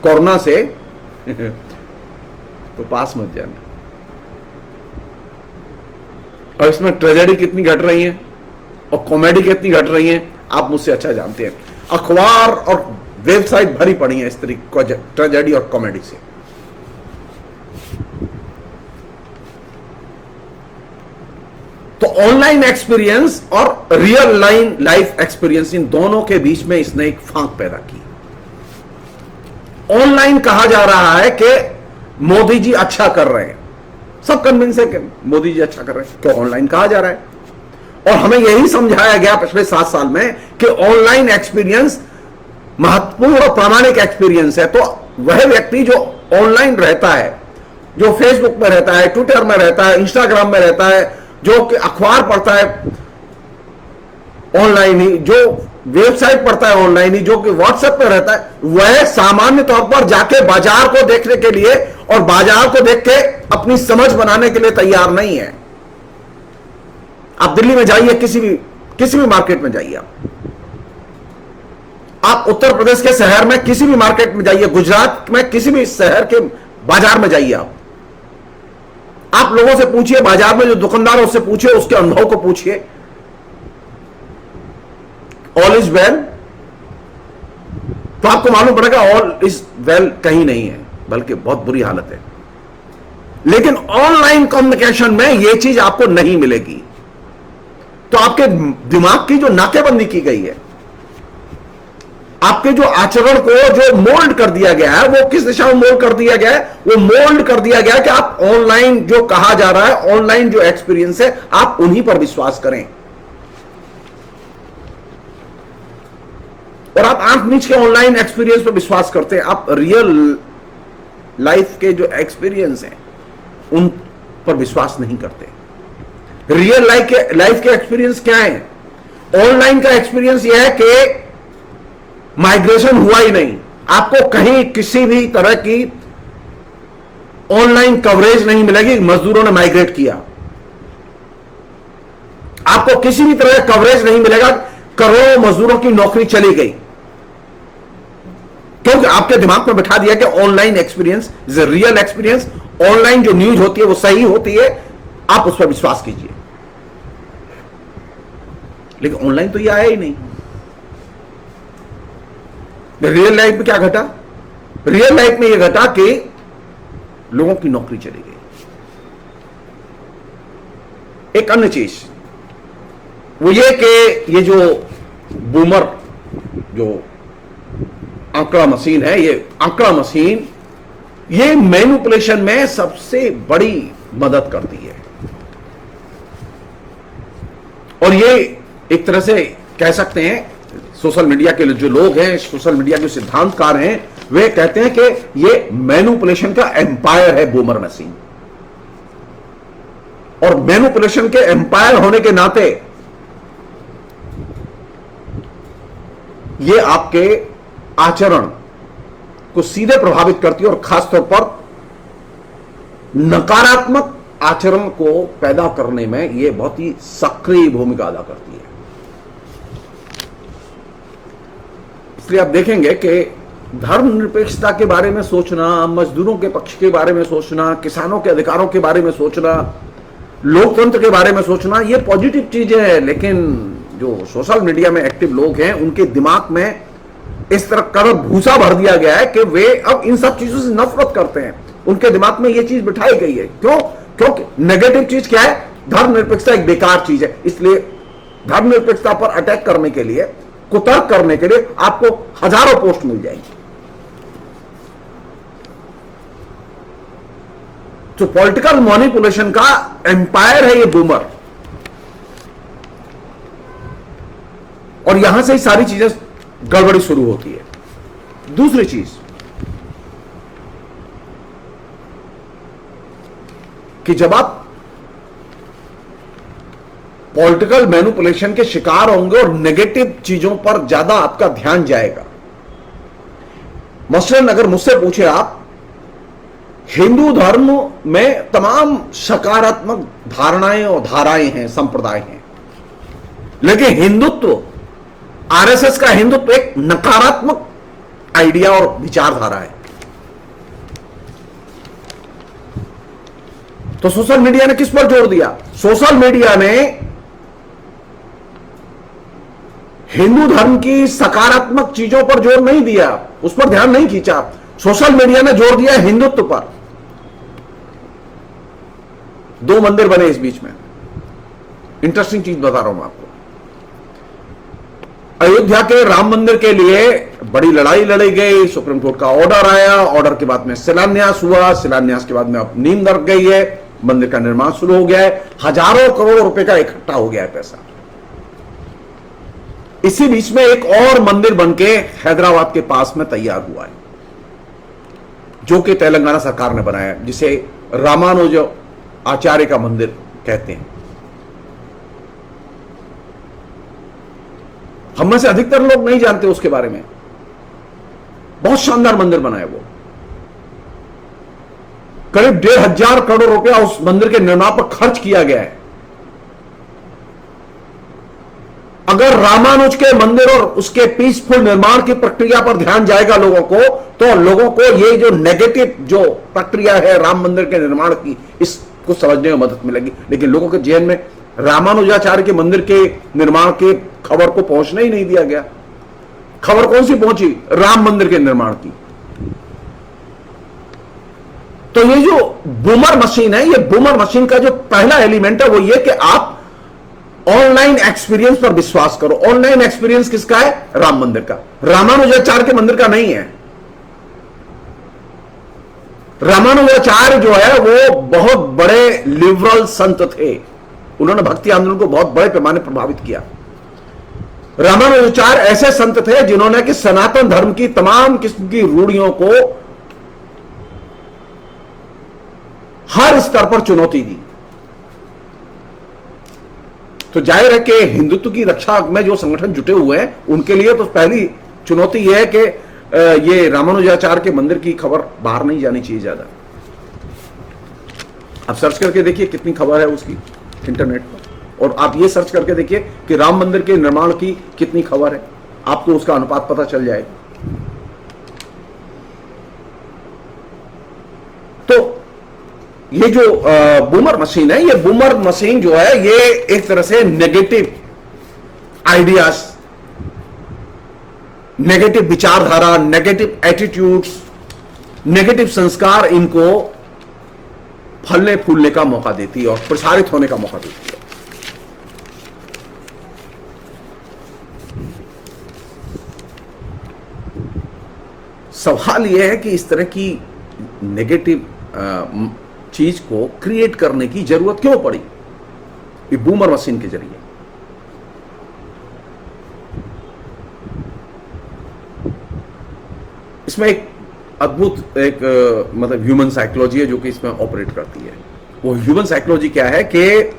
कोरोना से तो पास मत जाना। और इसमें ट्रेजेडी कितनी घट रही है और कॉमेडी कितनी घट रही है आप मुझसे अच्छा जानते हैं। अखबार और वेबसाइट भरी पड़ी है इस तरीके ट्रेजेडी और कॉमेडी से। तो ऑनलाइन एक्सपीरियंस और रियल लाइफ एक्सपीरियंस, इन दोनों के बीच में इसने एक फांक पैदा की। ऑनलाइन कहा जा रहा है कि मोदी जी अच्छा कर रहे हैं, सब कन्विंस है कि मोदी जी अच्छा कर रहे हैं, तो ऑनलाइन कहा जा रहा है। और हमें यही समझाया गया पिछले 7 साल में कि ऑनलाइन एक्सपीरियंस महत्वपूर्ण और प्रामाणिक एक्सपीरियंस है। तो वह व्यक्ति जो ऑनलाइन रहता है, जो फेसबुक में रहता है, ट्विटर में रहता है, इंस्टाग्राम में रहता है, जो कि अखबार पढ़ता है ऑनलाइन ही, जो वेबसाइट पढ़ता है ऑनलाइन ही, जो कि व्हाट्सएप पे रहता है, वह सामान्य तौर पर जाके बाजार को देखने के लिए और बाजार को देख के अपनी समझ बनाने के लिए तैयार नहीं है। आप दिल्ली में जाइए, किसी भी मार्केट में जाइए, आप उत्तर प्रदेश के शहर में किसी भी मार्केट में जाइए, गुजरात में किसी भी शहर के बाजार में जाइए, आप लोगों से पूछिए, बाजार में जो दुकानदार है उससे पूछिए, उसके अनुभव को पूछिए, ऑल इज वेल, तो आपको मालूम पड़ेगा ऑल इज वेल कहीं नहीं है, बल्कि बहुत बुरी हालत है। लेकिन ऑनलाइन कम्युनिकेशन में यह चीज आपको नहीं मिलेगी। तो आपके दिमाग की जो नाकेबंदी की गई है, आपके जो आचरण को जो मोल्ड कर दिया गया है, वो किस दिशा में मोल्ड कर दिया गया है? वो मोल्ड कर दिया गया है कि आप ऑनलाइन जो कहा जा रहा है, ऑनलाइन जो एक्सपीरियंस है, आप उन्हीं पर विश्वास करें। और आप आंख मीच के ऑनलाइन एक्सपीरियंस पर विश्वास करते हैं, आप रियल लाइफ के जो एक्सपीरियंस हैं उन पर विश्वास नहीं करते। रियल लाइफ के एक्सपीरियंस क्या है? ऑनलाइन का एक्सपीरियंस यह है कि माइग्रेशन हुआ ही नहीं, आपको कहीं किसी भी तरह की ऑनलाइन कवरेज नहीं मिलेगी मजदूरों ने माइग्रेट किया। आपको किसी भी तरह का कवरेज नहीं मिलेगा करोड़ों मजदूरों की नौकरी चली गई, क्योंकि आपके दिमाग में बिठा दिया कि online experience is a real experience. Online जो न्यूज होती है वो सही होती है, आप उस पर विश्वास कीजिए। लेकिन ऑनलाइन तो ये आया ही नहीं। रियल लाइफ में क्या घटा? रियल लाइफ में यह घटा कि लोगों की नौकरी चली गई। एक अन्य चीज वो ये कि ये जो बूमर जो आंकड़ा मशीन है, ये आंकड़ा मशीन ये मैनिपुलेशन में सबसे बड़ी मदद करती है। और ये एक तरह से कह सकते हैं, सोशल मीडिया के जो लोग हैं, सोशल मीडिया के सिद्धांतकार हैं, वे कहते हैं कि ये मैनिपुलेशन का एम्पायर है बूमर मशीन। और मैनिपुलेशन के एम्पायर होने के नाते ये आपके आचरण को सीधे प्रभावित करती है और खासतौर पर नकारात्मक आचरण को पैदा करने में यह बहुत ही सक्रिय भूमिका अदा करती है। इसलिए आप देखेंगे कि धर्मनिरपेक्षता के बारे में सोचना, मजदूरों के पक्ष के बारे में सोचना, किसानों के अधिकारों के बारे में सोचना, लोकतंत्र के बारे में सोचना, ये पॉजिटिव चीजें हैं। लेकिन जो सोशल मीडिया में एक्टिव लोग हैं उनके दिमाग में इस तरह का भूसा भर दिया गया है कि वे अब इन सब चीजों से नफरत करते हैं। उनके दिमाग में यह चीज बिठाई गई है। क्यों? क्योंकि नेगेटिव चीज क्या है? धर्मनिरपेक्षता एक बेकार चीज है। इसलिए धर्मनिरपेक्षता पर अटैक करने के लिए, कुतर्क करने के लिए आपको हजारों पोस्ट मिल जाएंगी। तो पॉलिटिकल मैनिपुलेशन का एम्पायर है ये बूमर, और यहां से ही सारी चीजें गड़बड़ी शुरू होती है। दूसरी चीज कि जब आप पॉलिटिकल मैनिपुलेशन के शिकार होंगे और नेगेटिव चीजों पर ज्यादा आपका ध्यान जाएगा। मसलन अगर मुझसे पूछे आप, हिंदू धर्म में तमाम सकारात्मक धारणाएं और धाराएं हैं, संप्रदाय हैं, लेकिन हिंदुत्व, आरएसएस का हिंदुत्व एक नकारात्मक आइडिया और विचारधारा है। तो सोशल मीडिया ने किस पर जोर दिया? सोशल मीडिया ने हिंदू धर्म की सकारात्मक चीजों पर जोर नहीं दिया, उस पर ध्यान नहीं खींचा। सोशल मीडिया ने जोर दिया हिंदुत्व पर। 2 मंदिर बने इस बीच में। इंटरेस्टिंग चीज बता रहा हूं मैं आपको। अयोध्या के राम मंदिर के लिए बड़ी लड़ाई लड़ी गई, सुप्रीम कोर्ट का ऑर्डर आया, ऑर्डर के बाद में शिलान्यास हुआ, शिलान्यास के बाद में अब नींद लग गई है, मंदिर का निर्माण शुरू हो गया है, हजारों करोड़ रुपए का इकट्ठा हो गया है पैसा। इसी बीच में एक और मंदिर बनके हैदराबाद के पास में तैयार हुआ है, जो कि तेलंगाना सरकार ने बनाया, जिसे रामानुज आचार्य का मंदिर कहते हैं। हम में से अधिकतर लोग नहीं जानते उसके बारे में। बहुत शानदार मंदिर बना है वो। करीब 1500 करोड़ रुपया उस मंदिर के निर्माण पर खर्च किया गया है। अगर रामानुज के मंदिर और उसके पीसफुल निर्माण की प्रक्रिया पर ध्यान जाएगा लोगों को, तो लोगों को ये जो नेगेटिव जो प्रक्रिया है राम मंदिर के निर्माण की, इसको समझने में मदद मिलेगी। लेकिन लोगों के जहन में रामानुजाचार्य के मंदिर के निर्माण के खबर को पहुंचने ही नहीं दिया गया। खबर कौन सी पहुंची? राम मंदिर के निर्माण की। तो ये जो बूमर मशीन है, ये बूमर मशीन का जो पहला एलिमेंट है वो ये कि आप ऑनलाइन एक्सपीरियंस पर विश्वास करो। ऑनलाइन एक्सपीरियंस किसका है? राम मंदिर का, रामानुजाचार्य के मंदिर का नहीं है। रामानुजाचार्य जो है वो बहुत बड़े लिबरल संत थे, उन्होंने भक्ति आंदोलन को बहुत बड़े पैमाने प्रभावित किया। रामानुजाचार्य ऐसे संत थे जिन्होंने कि सनातन धर्म की तमाम किस्म की रूढ़ियों को हर स्तर पर चुनौती दी। तो जाहिर है कि हिंदुत्व की रक्षा में जो संगठन जुटे हुए हैं उनके लिए तो पहली चुनौती यह है कि ये रामानुजाचार्य के मंदिर की खबर बाहर नहीं जानी चाहिए ज्यादा। आप सर्च करके देखिए कितनी खबर है उसकी इंटरनेट पर, और आप ये सर्च करके देखिए कि राम मंदिर के निर्माण की कितनी खबर है, आपको उसका अनुपात पता चल जाएगा। तो ये जो बूमर मशीन है, ये बूमर मशीन जो है ये एक तरह से नेगेटिव आइडियाज, नेगेटिव विचारधारा, नेगेटिव एटीट्यूड्स, नेगेटिव संस्कार इनको फलने फूलने का मौका देती है और प्रसारित होने का मौका देती है। सवाल यह है कि इस तरह की नेगेटिव चीज को क्रिएट करने की जरूरत क्यों पड़ी ये बूमर मशीन के जरिए। इसमें एक अद्भुत मतलब ह्यूमन साइकोलॉजी है जो कि इसमें ऑपरेट करती है। वो ह्यूमन साइकोलॉजी क्या है कि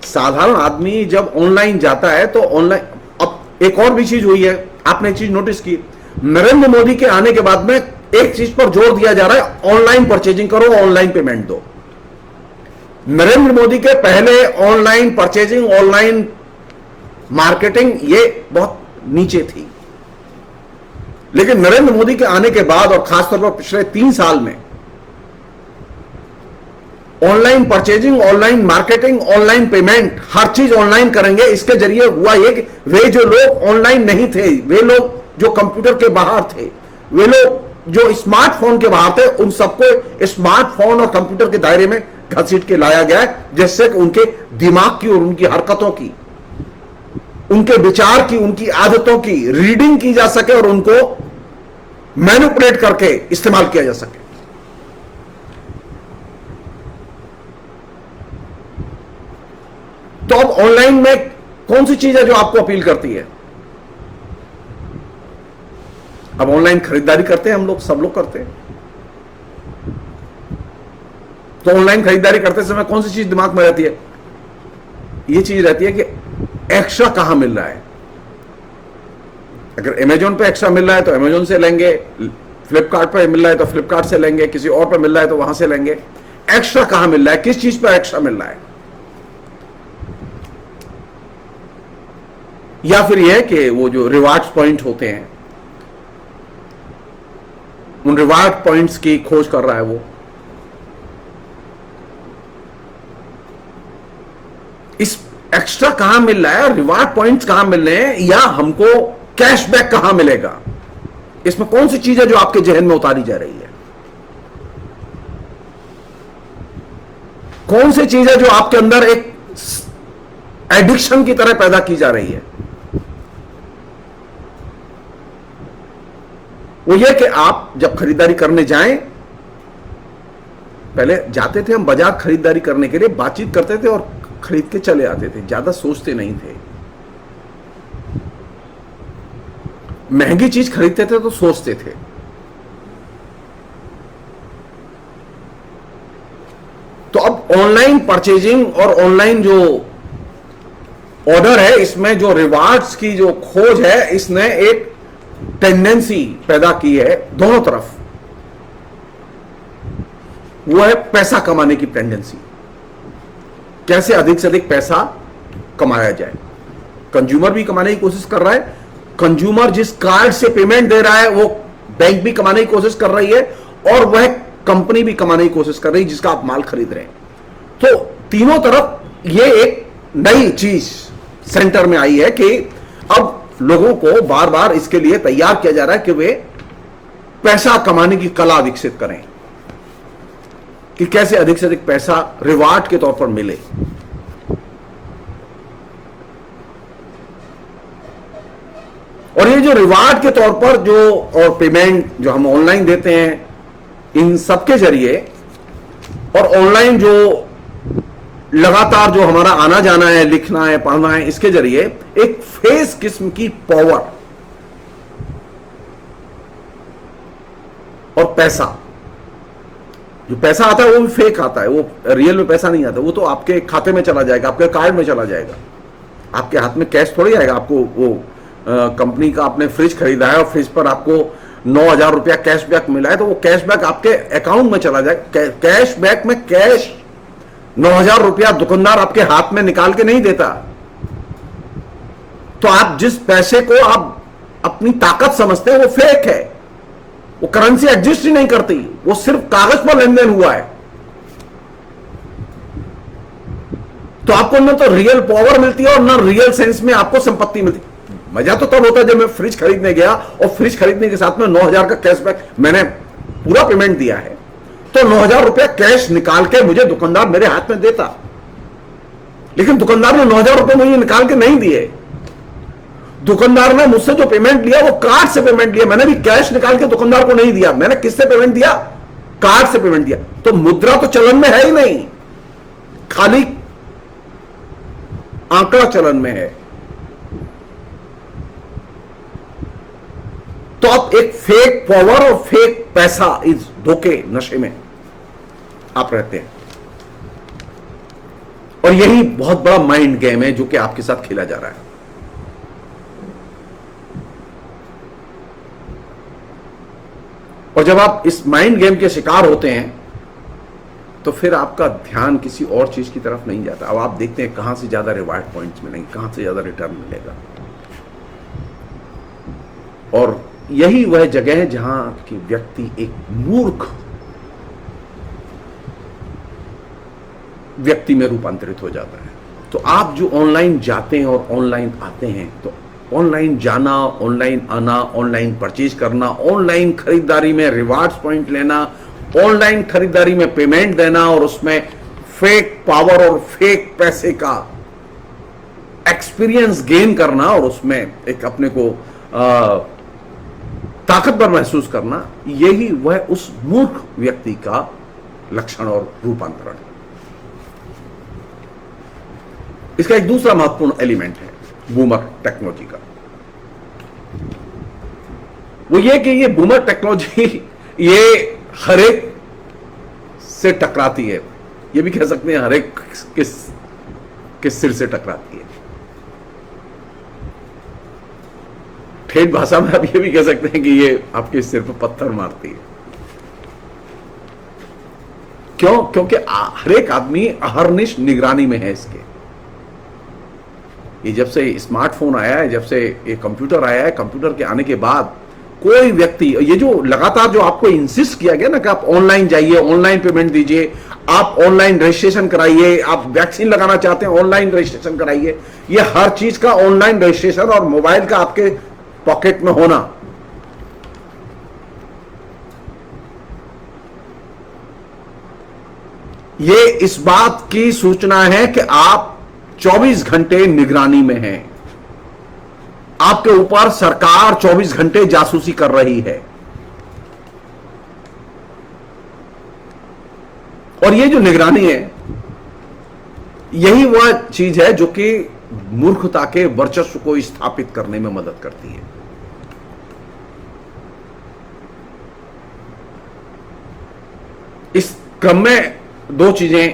साधारण आदमी जब ऑनलाइन जाता है तो ऑनलाइन, अब एक और भी चीज हुई है, आपने एक चीज नोटिस की, नरेंद्र मोदी के आने के बाद में एक चीज पर जोर दिया जा रहा है, ऑनलाइन परचेजिंग करो, ऑनलाइन पेमेंट दो। नरेंद्र मोदी के पहले ऑनलाइन परचेजिंग, ऑनलाइन मार्केटिंग ये बहुत नीचे थी, लेकिन नरेंद्र मोदी के आने के बाद और खासतौर पर पिछले 3 साल में online purchasing, online marketing, online payment, हर चीज ऑनलाइन करेंगे। इसके जरिए हुआ ये कि वे जो लोग ऑनलाइन नहीं थे, वे लोग जो कंप्यूटर के बाहर थे, वे लोग जो स्मार्टफोन के बाहर थे, उन सबको स्मार्टफोन और कंप्यूटर के दायरे में घसीट के लाया गया है, जिससे कि उनके दिमाग की और उनकी हरकतों की, उनके विचार की, उनकी आदतों की रीडिंग की जा सके और उनको मैनिपुलेट करके इस्तेमाल किया जा सके। तो अब ऑनलाइन में कौन सी चीज है जो आपको अपील करती है? अब ऑनलाइन खरीदारी करते हैं हम लोग, सब लोग करते हैं। तो ऑनलाइन खरीदारी करते समय कौन सी चीज दिमाग में रहती है? ये चीज रहती है कि एक्स्ट्रा कहां मिल रहा है। अगर अमेजोन पे एक्स्ट्रा मिल रहा है तो अमेजोन से लेंगे, फ्लिपकार्ट पे मिल रहा है तो फ्लिपकार्ट से लेंगे, किसी और पे मिल रहा है तो वहां से लेंगे। एक्स्ट्रा कहां मिल रहा है, किस चीज पे एक्स्ट्रा मिल रहा है? या फिर यह कि वो जो रिवार्ड्स पॉइंट होते हैं, उन रिवार्ड पॉइंट्स की खोज कर रहा है वो। इस एक्स्ट्रा कहां मिल रहा है, रिवार्ड पॉइंट्स कहां मिल रहे हैं, या हमको कैशबैक कहां मिलेगा, इसमें कौन सी चीज है जो आपके जहन में उतारी जा रही है? कौन सी चीज है जो आपके अंदर एक एडिक्शन की तरह पैदा की जा रही है? वो ये कि आप जब खरीदारी करने जाएं, पहले जाते थे हम बाजार खरीदारी करने के लिए, बातचीत करते थे और खरीद के चले आते थे, ज्यादा सोचते नहीं थे। महंगी चीज खरीदते थे तो सोचते थे। तो अब ऑनलाइन परचेजिंग और ऑनलाइन जो ऑर्डर है, इसमें जो रिवार्ड्स की जो खोज है, इसने एक टेंडेंसी पैदा की है दोनों तरफ। वो है पैसा कमाने की टेंडेंसी, कैसे अधिक से अधिक पैसा कमाया जाए। कंज्यूमर भी कमाने की कोशिश कर रहा है, कंज्यूमर जिस कार्ड से पेमेंट दे रहा है वो बैंक भी कमाने की कोशिश कर रही है, और वह कंपनी भी कमाने की कोशिश कर रही है जिसका आप माल खरीद रहे हैं। तो तीनों तरफ ये एक नई चीज सेंटर में आई है कि अब लोगों को बार बार इसके लिए तैयार किया जा रहा है कि वे पैसा कमाने की कला विकसित करें, कि कैसे अधिक से अधिक पैसा रिवार्ड के तौर पर मिले। और ये जो रिवार्ड के तौर पर जो और पेमेंट जो हम ऑनलाइन देते हैं, इन सबके जरिए और ऑनलाइन जो लगातार जो हमारा आना जाना है, लिखना है, पढ़ना है, इसके जरिए एक फेस किस्म की पावर और पैसा, जो पैसा आता है वो भी फेक आता है, वो रियल में पैसा नहीं आता, वो तो आपके खाते में चला जाएगा, आपके कार्ड में चला जाएगा, आपके हाथ में कैश थोड़ी आएगा। आपको वो कंपनी का आपने फ्रिज खरीदा है और फ्रिज पर आपको 9,000 रुपया कैशबैक मिला है, तो वो कैशबैक आपके अकाउंट में चला जाएगा। कैशबैक में कैश 9,000 रुपया दुकानदार आपके हाथ में निकाल के नहीं देता। तो आप जिस पैसे को आप अपनी ताकत समझते हैं वो फेक है, वो करेंसी एग्जिस्ट ही नहीं करती, वो सिर्फ कागज पर लेन देन हुआ है। तो आपको न तो रियल पावर मिलती है और न रियल सेंस में आपको संपत्ति मिलती। मजा तो तब होता है जब मैं फ्रिज खरीदने गया और फ्रिज खरीदने के साथ में 9,000 का कैशबैक, मैंने पूरा पेमेंट दिया है, तो 9,000 रुपया कैश निकाल के मुझे दुकानदार मेरे हाथ में देता, लेकिन दुकानदार ने 9,000 रुपए मुझे निकाल के नहीं दिए। दुकानदार ने मुझसे जो पेमेंट लिया वो कार्ड से पेमेंट लिया, मैंने भी कैश निकाल के दुकानदार को नहीं दिया। मैंने किससे पेमेंट दिया? कार्ड से पेमेंट दिया। तो मुद्रा तो चलन में है ही नहीं, खाली आंकड़ा चलन में है। तो आप एक फेक पावर और फेक पैसा, इस धोखे नशे में आप रहते हैं, और यही बहुत बड़ा माइंड गेम है जो कि आपके साथ खेला जा रहा है। और जब आप इस माइंड गेम के शिकार होते हैं तो फिर आपका ध्यान किसी और चीज की तरफ नहीं जाता। अब आप देखते हैं कहां से ज्यादा रिवार्ड पॉइंट्स मिलेंगे, कहां से ज्यादा रिटर्न मिलेगा, और यही वह जगह है जहां कि व्यक्ति एक मूर्ख व्यक्ति में रूपांतरित हो जाता है। तो आप जो ऑनलाइन जाते हैं और ऑनलाइन आते हैं, तो ऑनलाइन जाना, ऑनलाइन आना, ऑनलाइन परचेज करना, ऑनलाइन खरीदारी में रिवार्ड्स पॉइंट लेना, ऑनलाइन खरीदारी में पेमेंट देना और उसमें फेक पावर और फेक पैसे का एक्सपीरियंस गेन करना और उसमें एक अपने को ताकतवर महसूस करना, यही वह उस मूर्ख व्यक्ति का लक्षण और रूपांतरण है। इसका एक दूसरा महत्वपूर्ण एलिमेंट है बूमर टेक्नोलॉजी का, वो ये कि ये बूमर टेक्नोलॉजी ये हर एक से टकराती है, ये भी कह सकते हैं हर एक किस सिर से टकराती है। ठेठ भाषा में आप ये भी कह सकते हैं कि ये आपके सिर पर पत्थर मारती है। क्यों? क्योंकि हर एक आदमी अहरनिश निगरानी में है इसके। ये जब से स्मार्टफोन आया है, जब से ये कंप्यूटर आया है, कंप्यूटर के आने के बाद कोई व्यक्ति, ये जो लगातार जो आपको इंसिस्ट किया गया ना कि आप ऑनलाइन जाइए, ऑनलाइन पेमेंट दीजिए, आप ऑनलाइन रजिस्ट्रेशन कराइए, आप वैक्सीन लगाना चाहते हैं ऑनलाइन रजिस्ट्रेशन कराइए, ये हर चीज का ऑनलाइन रजिस्ट्रेशन और मोबाइल का आपके पॉकेट में होना, ये इस बात की सूचना है कि आप 24 घंटे निगरानी में हैं। आपके ऊपर सरकार 24 घंटे जासूसी कर रही है। और ये जो निगरानी है, यही वह चीज है जो कि मूर्खता के वर्चस्व को स्थापित करने में मदद करती है। इस क्रम में दो चीजें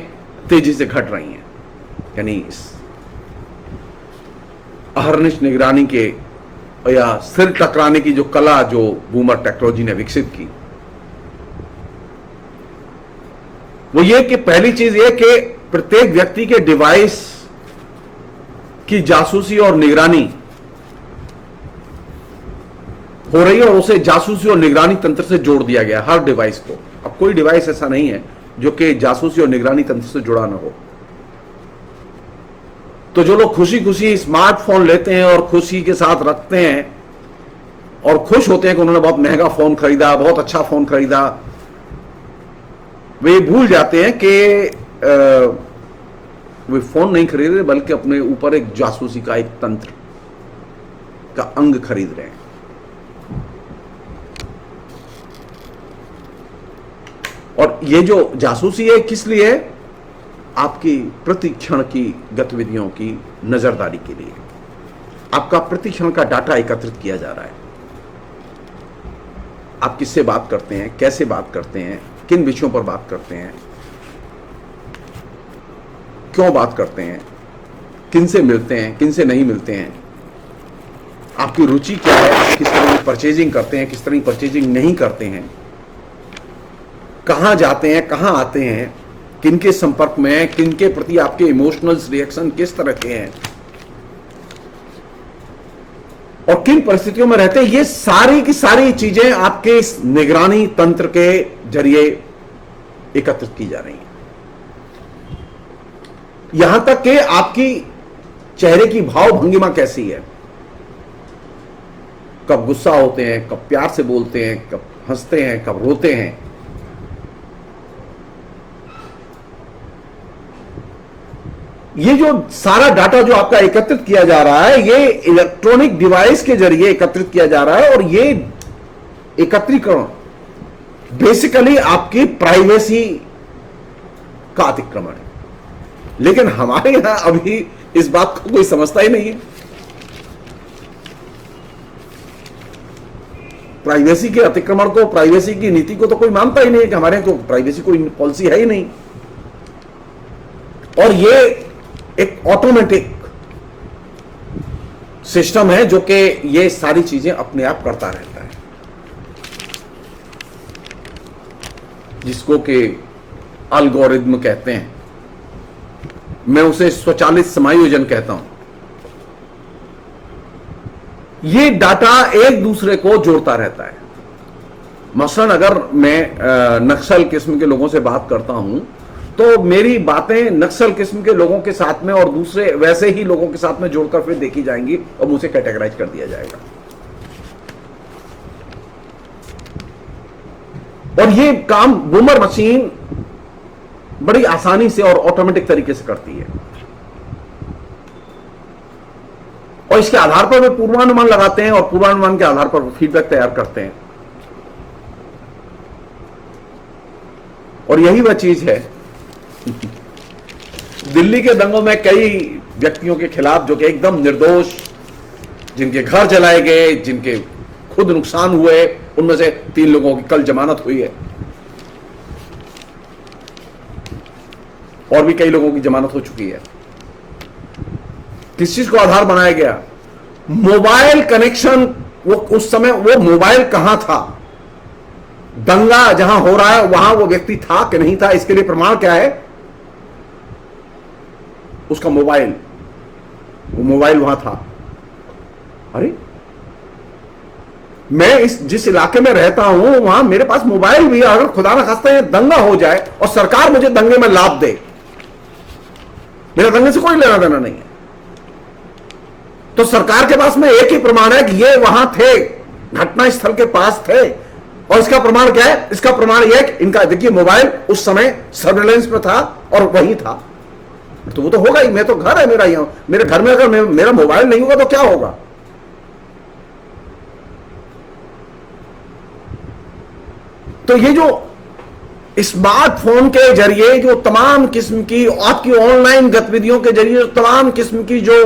तेजी से घट रही हैं, यानी इस अहरनिश निगरानी के या सिर टकराने की जो कला जो बूमर टेक्नोलॉजी ने विकसित की, वो ये कि पहली चीज ये कि प्रत्येक व्यक्ति के डिवाइस की जासूसी और निगरानी हो रही है और उसे जासूसी और निगरानी तंत्र से जोड़ दिया गया हर डिवाइस को। अब कोई डिवाइस ऐसा नहीं है जो कि जासूसी और निगरानी तंत्र से जुड़ा ना हो। तो जो लोग खुशी खुशी स्मार्टफोन लेते हैं और खुशी के साथ रखते हैं और खुश होते हैं कि उन्होंने बहुत महंगा फोन खरीदा, बहुत अच्छा फोन खरीदा, वे भूल जाते हैं कि वे फोन नहीं खरीद रहे बल्कि अपने ऊपर एक जासूसी का एक तंत्र का अंग खरीद रहे हैं। और ये जो जासूसी है किस लिए है? आपकी प्रतिक्षण की गतिविधियों की नजरदारी के लिए। आपका प्रतिक्षण का डाटा एकत्रित किया जा रहा है। आप किससे बात करते हैं, कैसे बात करते हैं, किन विषयों पर बात करते हैं, क्यों बात करते हैं, किन से मिलते हैं, किन से नहीं मिलते हैं, आपकी रुचि क्या है, आप किस तरह की परचेजिंग करते हैं, किस तरह की परचेजिंग नहीं करते हैं, कहां जाते हैं, कहां आते हैं, किनके संपर्क में हैं, किनके प्रति आपके इमोशनल रिएक्शन किस तरह के हैं और किन परिस्थितियों में रहते हैं, ये सारी की सारी चीजें आपके इस निगरानी तंत्र के जरिए एकत्रित की जा रही हैं। यहां तक कि आपकी चेहरे की भाव भंगिमा कैसी है, कब गुस्सा होते हैं, कब प्यार से बोलते हैं, कब हंसते हैं, कब रोते हैं, ये जो सारा डाटा जो आपका एकत्रित किया जा रहा है, ये इलेक्ट्रॉनिक डिवाइस के जरिए एकत्रित किया जा रहा है और ये एकत्रीकरण बेसिकली आपकी प्राइवेसी का अतिक्रमण है। लेकिन हमारे यहां अभी इस बात को कोई समझता ही नहीं है। प्राइवेसी के अतिक्रमण को, प्राइवेसी की नीति को तो कोई मानता ही नहीं है कि हमारे यहाँ तो प्राइवेसी कोई पॉलिसी है ही नहीं। और ये एक ऑटोमेटिक सिस्टम है जो कि ये सारी चीजें अपने आप करता रहता है, जिसको कि एल्गोरिथम कहते हैं। मैं उसे स्वचालित समायोजन कहता हूं। ये डाटा एक दूसरे को जोड़ता रहता है। मसलन अगर मैं नक्सल किस्म के लोगों से बात करता हूं तो मेरी बातें नक्सल किस्म के लोगों के साथ में और दूसरे वैसे ही लोगों के साथ में जोड़कर फिर देखी जाएंगी और मुझे कैटेगराइज कर दिया जाएगा। और ये काम बूमर मशीन बड़ी आसानी से और ऑटोमेटिक तरीके से करती है। और इसके आधार पर वे पूर्वानुमान लगाते हैं और पूर्वानुमान के आधार पर फीडबैक तैयार करते हैं। और यही वह चीज है दिल्ली के दंगों में कई व्यक्तियों के खिलाफ जो कि एकदम निर्दोष, जिनके घर जलाए गए, जिनके खुद नुकसान हुए, उनमें से 3 लोगों की कल जमानत हुई है और भी कई लोगों की जमानत हो चुकी है। किस चीज को आधार बनाया गया? Mobile connection. वो उस समय वो मोबाइल कहां था, दंगा जहां हो रहा है वहां वो व्यक्ति था कि नहीं था, इसके लिए प्रमाण क्या है? उसका मोबाइल, वो मोबाइल वहां था। अरे मैं जिस इलाके में रहता हूं वहां मेरे पास मोबाइल भी है। अगर खुदा ना खास्ता दंगा हो जाए और सरकार मुझे दंगे में लाभ दे, मेरा दंगे से कोई लेना देना नहीं है, तो सरकार के पास में एक ही प्रमाण है कि ये वहां थे, घटना स्थल के पास थे। और इसका प्रमाण क्या है? इसका प्रमाण यह है कि इनका देखिए मोबाइल उस समय सर्वेलेंस में था और वही था। तो वो तो होगा ही। मैं तो घर है मेरा, यहां मेरे घर में अगर मेरा मोबाइल नहीं होगा तो क्या होगा? तो ये जो स्मार्टफोन के जरिए जो तमाम किस्म की आपकी ऑनलाइन गतिविधियों के जरिए तमाम किस्म की जो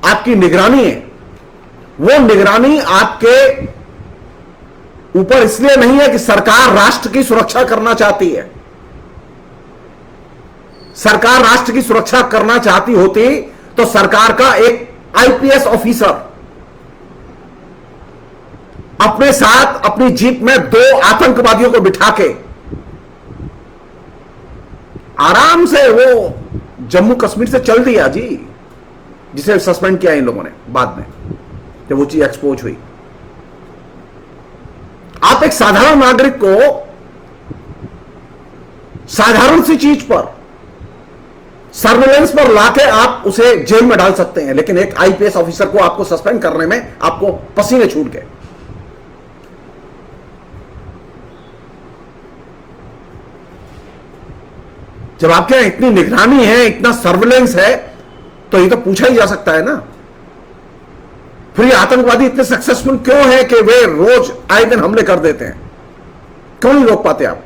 आपकी निगरानी है, वो निगरानी आपके ऊपर इसलिए नहीं है कि सरकार राष्ट्र की सुरक्षा करना चाहती है। सरकार राष्ट्र की सुरक्षा करना चाहती होती तो सरकार का एक आईपीएस ऑफिसर अपने साथ अपनी जीप में 2 आतंकवादियों को बिठा के आराम से वो जम्मू कश्मीर से चल दिया जी। जिसे सस्पेंड किया इन लोगों ने बाद में, जब वो चीज एक्सपोज हुई। आप एक साधारण नागरिक को साधारण सी चीज पर, सर्वेलेंस पर लाके आप उसे जेल में डाल सकते हैं, लेकिन एक आईपीएस ऑफिसर को आपको सस्पेंड करने में आपको पसीने छूट गए। जब आपके यहां इतनी निगरानी है, इतना सर्वेलेंस है, तो ये तो पूछा ही जा सकता है ना, फिर ये आतंकवादी इतने सक्सेसफुल क्यों है कि वे रोज आए दिन हमले कर देते हैं? क्यों नहीं रोक पाते आप?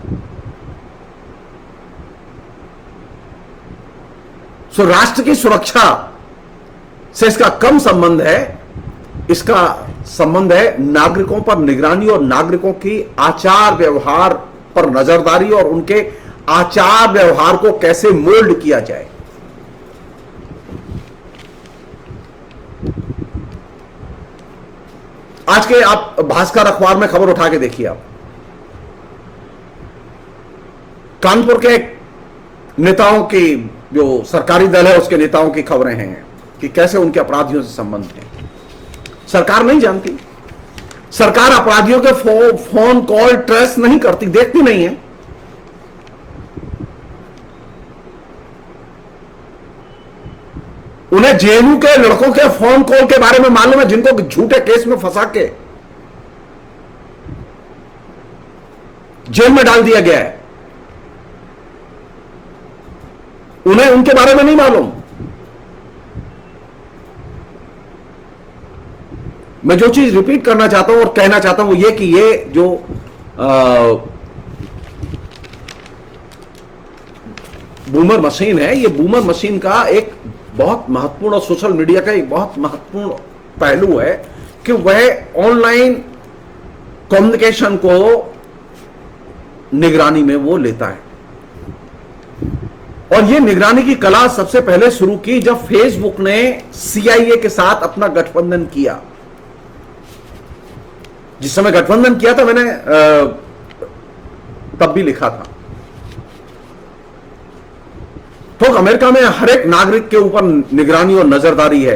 सो राष्ट्र की सुरक्षा से इसका कम संबंध है, इसका संबंध है नागरिकों पर निगरानी और नागरिकों की आचार व्यवहार पर नजरदारी और उनके आचार व्यवहार को कैसे मोल्ड किया जाए। आज के आप भास्कर अखबार में खबर उठा के देखिए, आप कानपुर के नेताओं की, जो सरकारी दल है उसके नेताओं की खबरें हैं कि कैसे उनके अपराधियों से संबंध है। सरकार नहीं जानती, सरकार अपराधियों के फोन कॉल ट्रेस नहीं करती, देखती नहीं है। उन्हें जेएनयू के लड़कों के फोन कॉल के बारे में मालूम है, जिनको झूठे केस में फंसा के जेल में डाल दिया गया है। उन्हें उनके बारे में नहीं मालूम। मैं जो चीज रिपीट करना चाहता हूं और कहना चाहता हूं वो ये कि ये जो बूमर मशीन है, ये बूमर मशीन का एक बहुत महत्वपूर्ण, और सोशल मीडिया का एक बहुत महत्वपूर्ण पहलू है कि वह ऑनलाइन कम्युनिकेशन को निगरानी में वो लेता है। और ये निगरानी की कला सबसे पहले शुरू की जब फेसबुक ने सीआईए के साथ अपना गठबंधन किया। जिस समय गठबंधन किया था, मैंने तब भी लिखा था, तो अमेरिका में हर एक नागरिक के ऊपर निगरानी और नजरदारी है।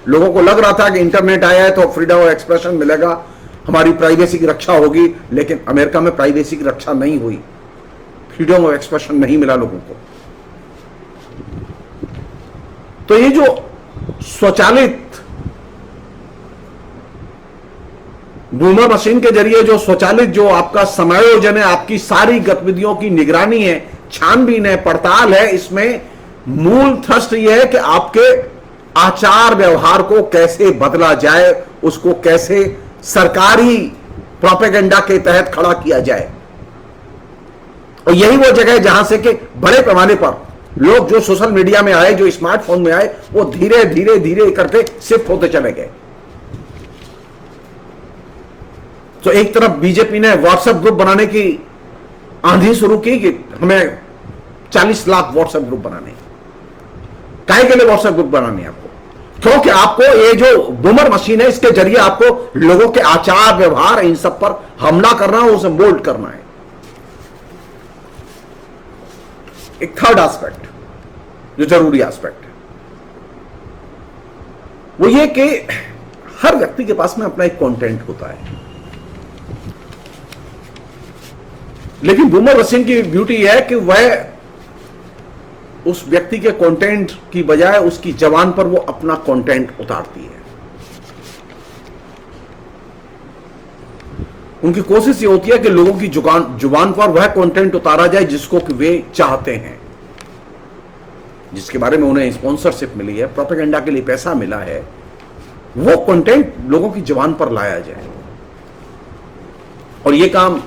लोगों को लग रहा था कि इंटरनेट आया है तो फ्रीडम ऑफ एक्सप्रेशन मिलेगा, हमारी प्राइवेसी की रक्षा होगी, लेकिन अमेरिका में प्राइवेसी की रक्षा नहीं हुई, फ्रीडम ऑफ एक्सप्रेशन नहीं मिला लोगों को। तो ये जो स्वचालित बूमर मशीन के जरिए जो स्वचालित जो आपका समायोजन है, आपकी सारी गतिविधियों की निगरानी है, छानबीन है, पड़ताल है, इसमें मूल थ्रस्ट यह है कि आपके आचार व्यवहार को कैसे बदला जाए, उसको कैसे सरकारी प्रोपेगेंडा के तहत खड़ा किया जाए। और यही वो जगह है जहां से कि बड़े पैमाने पर लोग जो सोशल मीडिया में आए, जो स्मार्टफोन में आए, वो धीरे धीरे धीरे करके शिफ्ट होते चले गए। तो एक तरफ बीजेपी ने व्हाट्सएप ग्रुप बनाने की आंधी शुरू की कि हमें 40 लाख व्हाट्सएप ग्रुप बनाने। काहे के लिए व्हाट्सएप ग्रुप बनाने आपको? क्योंकि आपको ये जो बूमर मशीन है, इसके जरिए आपको लोगों के आचार व्यवहार इन सब पर हमला करना है, उसे मोल्ड करना है। एक थर्ड एस्पेक्ट जो जरूरी एस्पेक्ट है वो ये कि हर व्यक्ति के पास में अपना एक कंटेंट होता है, लेकिन बूमर मशीन की ब्यूटी है कि वह उस व्यक्ति के कंटेंट की बजाय उसकी जबान पर वो अपना कंटेंट उतारती है। उनकी कोशिश ये होती है कि लोगों की जुबान पर वह कंटेंट उतारा जाए जिसको कि वे चाहते हैं, जिसके बारे में उन्हें स्पॉन्सरशिप मिली है, प्रोपेगेंडा के लिए पैसा मिला है, वो कंटेंट लोगों की जुबान पर लाया जाए। और ये काम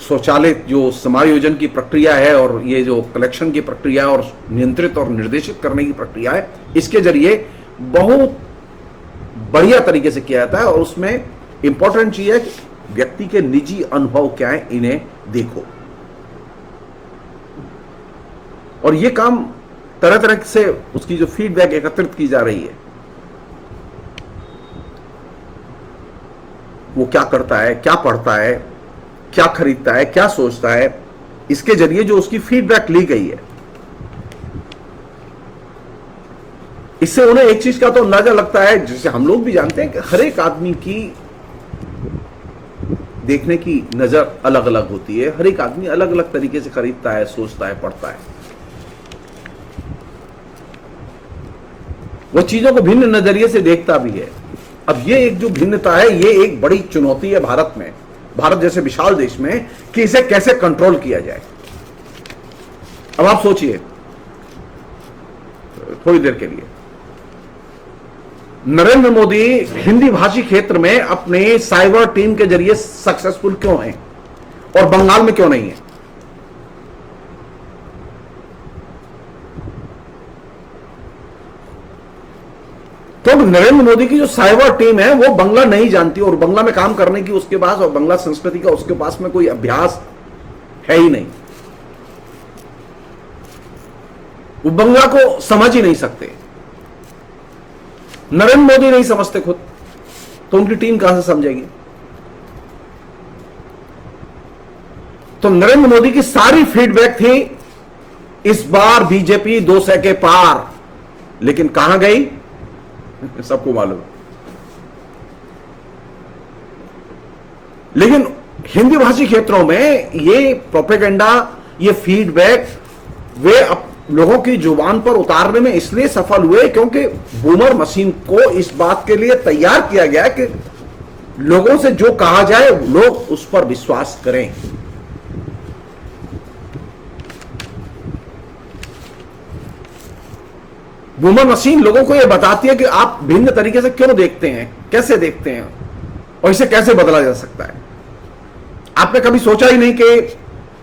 स्वचालित जो समायोजन की प्रक्रिया है और ये जो कलेक्शन की प्रक्रिया और नियंत्रित और निर्देशित करने की प्रक्रिया है, इसके जरिए बहुत बढ़िया तरीके से किया जाता है। और उसमें इंपॉर्टेंट चीज है कि व्यक्ति के निजी अनुभव क्या है, इन्हें देखो। और ये काम तरह तरह से उसकी जो फीडबैक एकत्रित की जा रही है, वो क्या करता है, क्या पढ़ता है, क्या खरीदता है, क्या सोचता है, इसके जरिए जो उसकी फीडबैक ली गई है, इससे उन्हें एक चीज का तो अंदाजा लगता है, जिसे हम लोग भी जानते हैं, कि हर एक आदमी की देखने की नजर अलग अलग होती है। हर एक आदमी अलग अलग तरीके से खरीदता है, सोचता है, पढ़ता है, वो चीजों को भिन्न नजरिए से देखता भी है। अब ये एक जो भिन्नता है, ये एक बड़ी चुनौती है भारत में, भारत जैसे विशाल देश में, कि इसे कैसे कंट्रोल किया जाए। अब आप सोचिए थोड़ी देर के लिए, नरेंद्र मोदी हिंदी भाषी क्षेत्र में अपने साइबर टीम के जरिए सक्सेसफुल क्यों हैं और बंगाल में क्यों नहीं है? तो नरेंद्र मोदी की जो साइबर टीम है वो बंगला नहीं जानती, और बंगला में काम करने की उसके पास, और बंगला संस्कृति का उसके पास में कोई अभ्यास है ही नहीं। वो बंगला को समझ ही नहीं सकते। नरेंद्र मोदी नहीं समझते खुद, तो उनकी टीम कहां से समझेगी? तो नरेंद्र मोदी की सारी फीडबैक थी इस बार बीजेपी 200 के पार, लेकिन कहां गई सबको मालूम। लेकिन हिंदी भाषी क्षेत्रों में ये प्रोपेगेंडा, ये फीडबैक वे लोगों की जुबान पर उतारने में इसलिए सफल हुए क्योंकि बूमर मशीन को इस बात के लिए तैयार किया गया कि लोगों से जो कहा जाए लोग उस पर विश्वास करें। बूमर मशीन लोगों को यह बताती है कि आप भिन्न तरीके से क्यों देखते हैं, कैसे देखते हैं, और इसे कैसे बदला जा सकता है। आपने कभी सोचा ही नहीं कि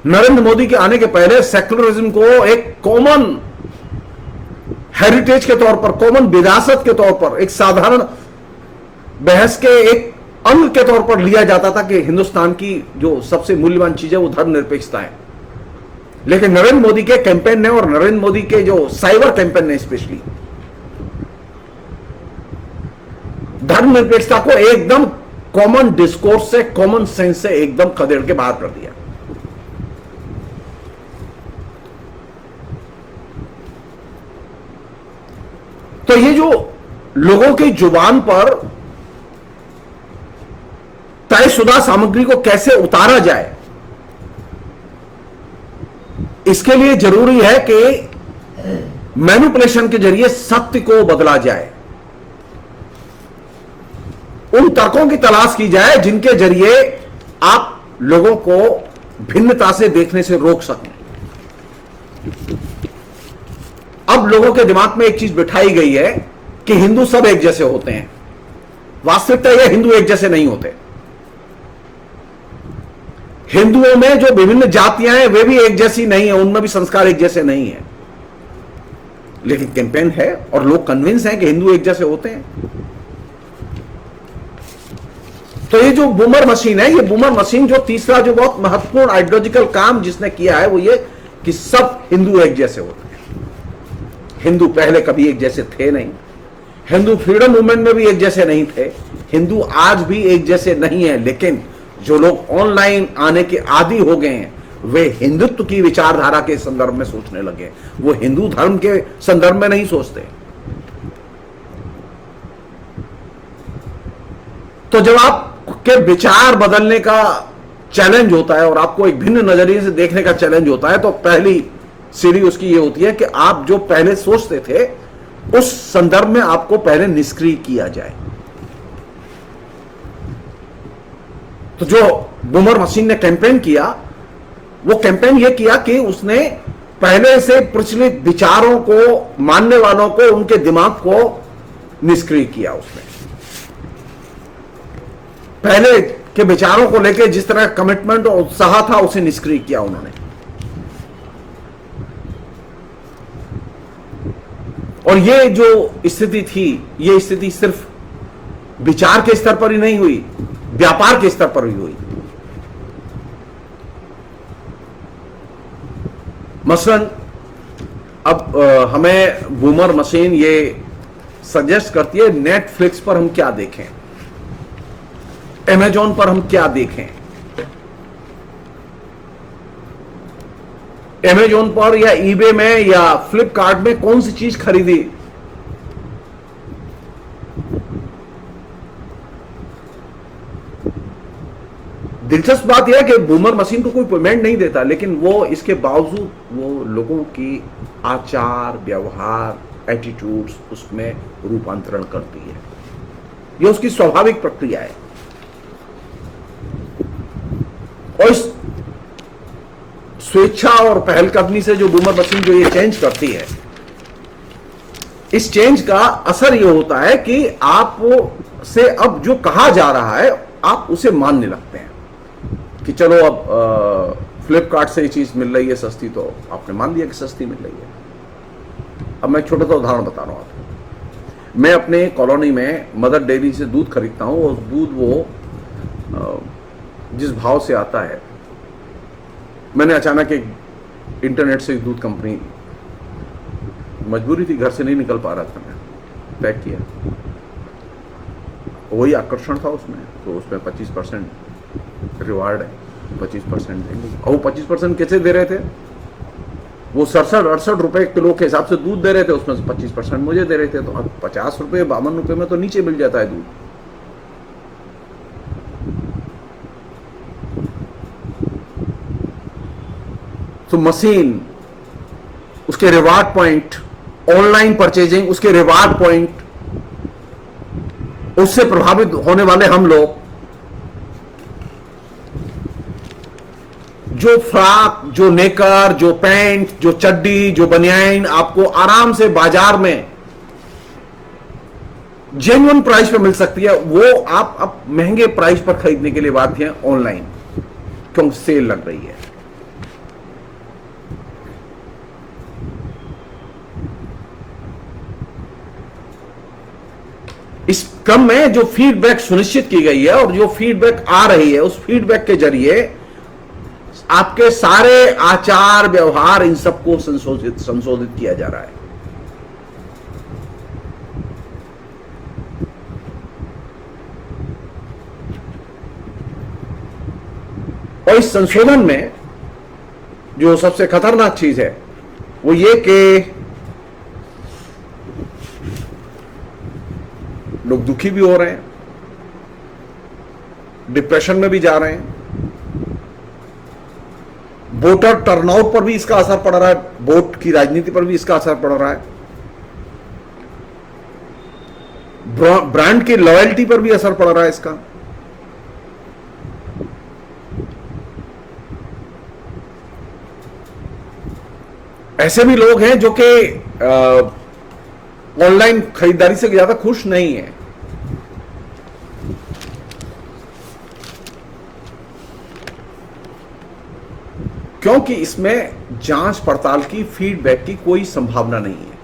नरेंद्र मोदी के आने के पहले सेक्युलरिज्म को एक कॉमन हेरिटेज के तौर पर, कॉमन विरासत के तौर पर, एक साधारण बहस के एक अंग के तौर पर लिया जाता था कि हिंदुस्तान की जो सबसे मूल्यवान चीज है वो धर्मनिरपेक्षता है। लेकिन नरेंद्र मोदी के कैंपेन ने, और नरेंद्र मोदी के जो साइबर कैंपेन ने स्पेशली, धर्मनिरपेक्षता को एकदम कॉमन डिस्कोर्स से, कॉमन सेंस से एकदम खदेड़ के बाहर कर दिया। तो ये जो लोगों की जुबान पर तयशुदा सामग्री को कैसे उतारा जाए, इसके लिए जरूरी है कि मैनिपुलेशन के जरिए सत्य को बदला जाए। उन तर्कों की तलाश की जाए जिनके जरिए आप लोगों को भिन्नता से देखने से रोक सकें। अब लोगों के दिमाग में एक चीज बिठाई गई है कि हिंदू सब एक जैसे होते हैं। वास्तविकता यह, हिंदू एक जैसे नहीं होते। हिंदुओं में जो विभिन्न जातियां हैं वे भी एक जैसी नहीं है, उनमें भी संस्कार एक जैसे नहीं है। लेकिन कैंपेन है और लोग कन्विंस हैं कि हिंदू एक जैसे होते हैं। तो ये जो बूमर मशीन है, ये बूमर मशीन जो तीसरा जो बहुत महत्वपूर्ण आइडियोलॉजिकल काम जिसने किया है वो ये कि सब हिंदू एक जैसे होते हैं। हिंदू पहले कभी एक जैसे थे नहीं, हिंदू फ्रीडम मूवमेंट में भी एक जैसे नहीं थे, हिंदू आज भी एक जैसे नहीं है। लेकिन जो लोग ऑनलाइन आने के आदी हो गए हैं वे हिंदुत्व की विचारधारा के संदर्भ में सोचने लगे, वो हिंदू धर्म के संदर्भ में नहीं सोचते। तो जब आपके विचार बदलने का चैलेंज होता है और आपको एक भिन्न नजरिए से देखने का चैलेंज होता है, तो पहली सीढ़ी उसकी ये होती है कि आप जो पहले सोचते थे उस संदर्भ में आपको पहले निष्क्रिय किया जाए। तो जो बूमर मशीन ने कैंपेन किया, वो कैंपेन ये किया कि उसने पहले से प्रचलित विचारों को, मानने वालों को, उनके दिमाग को निष्क्रिय किया। उसने पहले के विचारों को लेकर जिस तरह कमिटमेंट और उत्साह था उसे निष्क्रिय किया उन्होंने। और ये जो स्थिति थी, ये स्थिति सिर्फ विचार के स्तर पर ही नहीं हुई, व्यापार के स्तर पर भी हुई। मसलन अब हमें बूमर मशीन ये सजेस्ट करती है नेटफ्लिक्स पर हम क्या देखें, अमेजॉन पर हम क्या देखें। अमेजॉन पर या ईबे में या फ्लिपकार्ट में कौन सी चीज खरीदी दिलचस्प बात यह है कि बूमर मशीन को कोई पेमेंट नहीं देता, लेकिन वो इसके बावजूद वो लोगों की आचार व्यवहार एटीट्यूड्स उसमें रूपांतरण करती है। ये उसकी स्वाभाविक प्रक्रिया है। और इस स्वेच्छा और पहलकदमी से जो बूमर मशीन जो ये चेंज करती है, इस चेंज का असर ये होता है कि आप से अब जो कहा जा रहा है आप उसे मानने लगते हैं कि चलो अब फ्लिपकार्ट से ये चीज मिल रही है सस्ती, तो आपने मान लिया कि सस्ती मिल रही है। अब मैं छोटा सा उदाहरण बता रहा हूं आपको। मैं अपने कॉलोनी में मदर डेयरी से दूध खरीदता हूं और दूध वो जिस भाव से आता है, मैंने अचानक एक इंटरनेट से दूध कंपनी, मजबूरी थी, घर से नहीं निकल पा रहा था, मैं पैक किया, वही आकर्षण था उसमें, तो उसमें 25% रिवार्ड है, 25% देंगे। और वो 25% कैसे दे रहे थे? वो 67-68 रुपए किलो के हिसाब से दूध दे रहे थे, उसमें से 25% मुझे दे रहे थे। तो अब 50 रुपए 52 रुपए में तो नीचे मिल जाता है दूध। तो मशीन, उसके रिवार्ड पॉइंट, ऑनलाइन परचेजिंग, उसके रिवार्ड पॉइंट, उससे प्रभावित होने वाले हम लोग, जो फ्रॉक, जो नेकर, जो पैंट, जो चड्डी, जो बनियान आपको आराम से बाजार में जेन्युइन प्राइस पे मिल सकती है, वो आप अब महंगे प्राइस पर खरीदने के लिए बाध्य हैं ऑनलाइन, क्योंकि सेल लग रही है। इस क्रम में जो फीडबैक सुनिश्चित की गई है और जो फीडबैक आ रही है, उस फीडबैक के जरिए आपके सारे आचार व्यवहार, इन सबको संशोधित किया जा रहा है। और इस संशोधन में जो सबसे खतरनाक चीज है वो ये कि लोग दुखी भी हो रहे हैं, डिप्रेशन में भी जा रहे हैं, वोटर टर्नआउट पर भी इसका असर पड़ रहा है, वोट की राजनीति पर भी इसका असर पड़ रहा है, ब्रांड की लॉयल्टी पर भी असर पड़ रहा है इसका। ऐसे भी लोग हैं जो कि ऑनलाइन खरीदारी से ज्यादा खुश नहीं है। क्योंकि इसमें जांच पड़ताल की, फीडबैक की कोई संभावना नहीं है।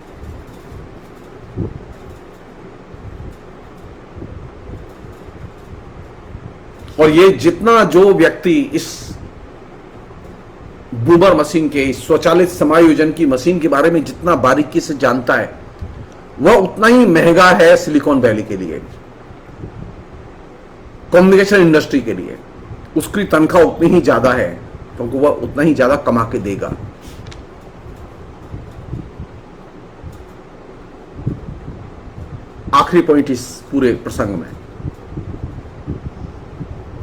और ये जितना जो व्यक्ति इस बूमर मशीन के, स्वचालित समायोजन की मशीन के बारे में जितना बारीकी से जानता है, वह उतना ही महंगा है सिलिकॉन वैली के लिए, कम्युनिकेशन इंडस्ट्री के लिए। उसकी तनख्वाह उतनी ही ज्यादा है, क्योंकि वह उतना ही ज्यादा कमा के देगा। आखिरी पॉइंट इस पूरे प्रसंग में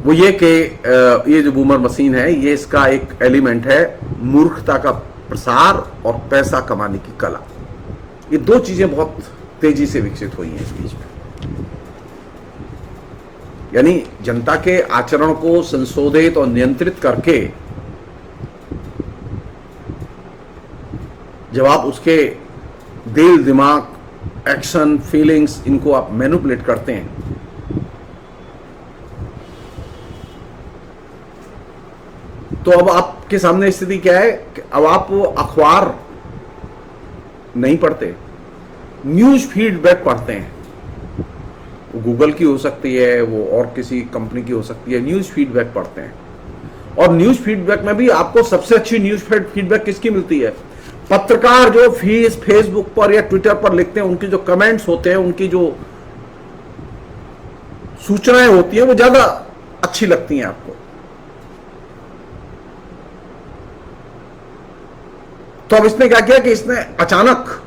वो ये कि ये जो बूमर मशीन है, ये इसका एक एलिमेंट है मूर्खता का प्रसार और पैसा कमाने की कला। ये दो चीजें बहुत तेजी से विकसित हुई हैं इस बीच में। यानी जनता के आचरण को संशोधित और नियंत्रित करके जब आप उसके दिल, दिमाग, एक्शन, फीलिंग्स, इनको आप मैनिपुलेट करते हैं, तो अब आपके सामने स्थिति क्या है कि अब आप अखबार नहीं पढ़ते, न्यूज फीडबैक पढ़ते हैं। वो गूगल की हो सकती है, वो और किसी कंपनी की हो सकती है, न्यूज फीडबैक पढ़ते हैं। और न्यूज फीडबैक में भी आपको सबसे अच्छी न्यूज फीडबैक किसकी मिलती है? पत्रकार जो फेसबुक पर या ट्विटर पर लिखते हैं, उनके जो कमेंट्स होते हैं, उनकी जो सूचनाएं होती हैं, वो ज्यादा अच्छी लगती हैं आपको। तो अब इसने क्या किया कि इसने अचानक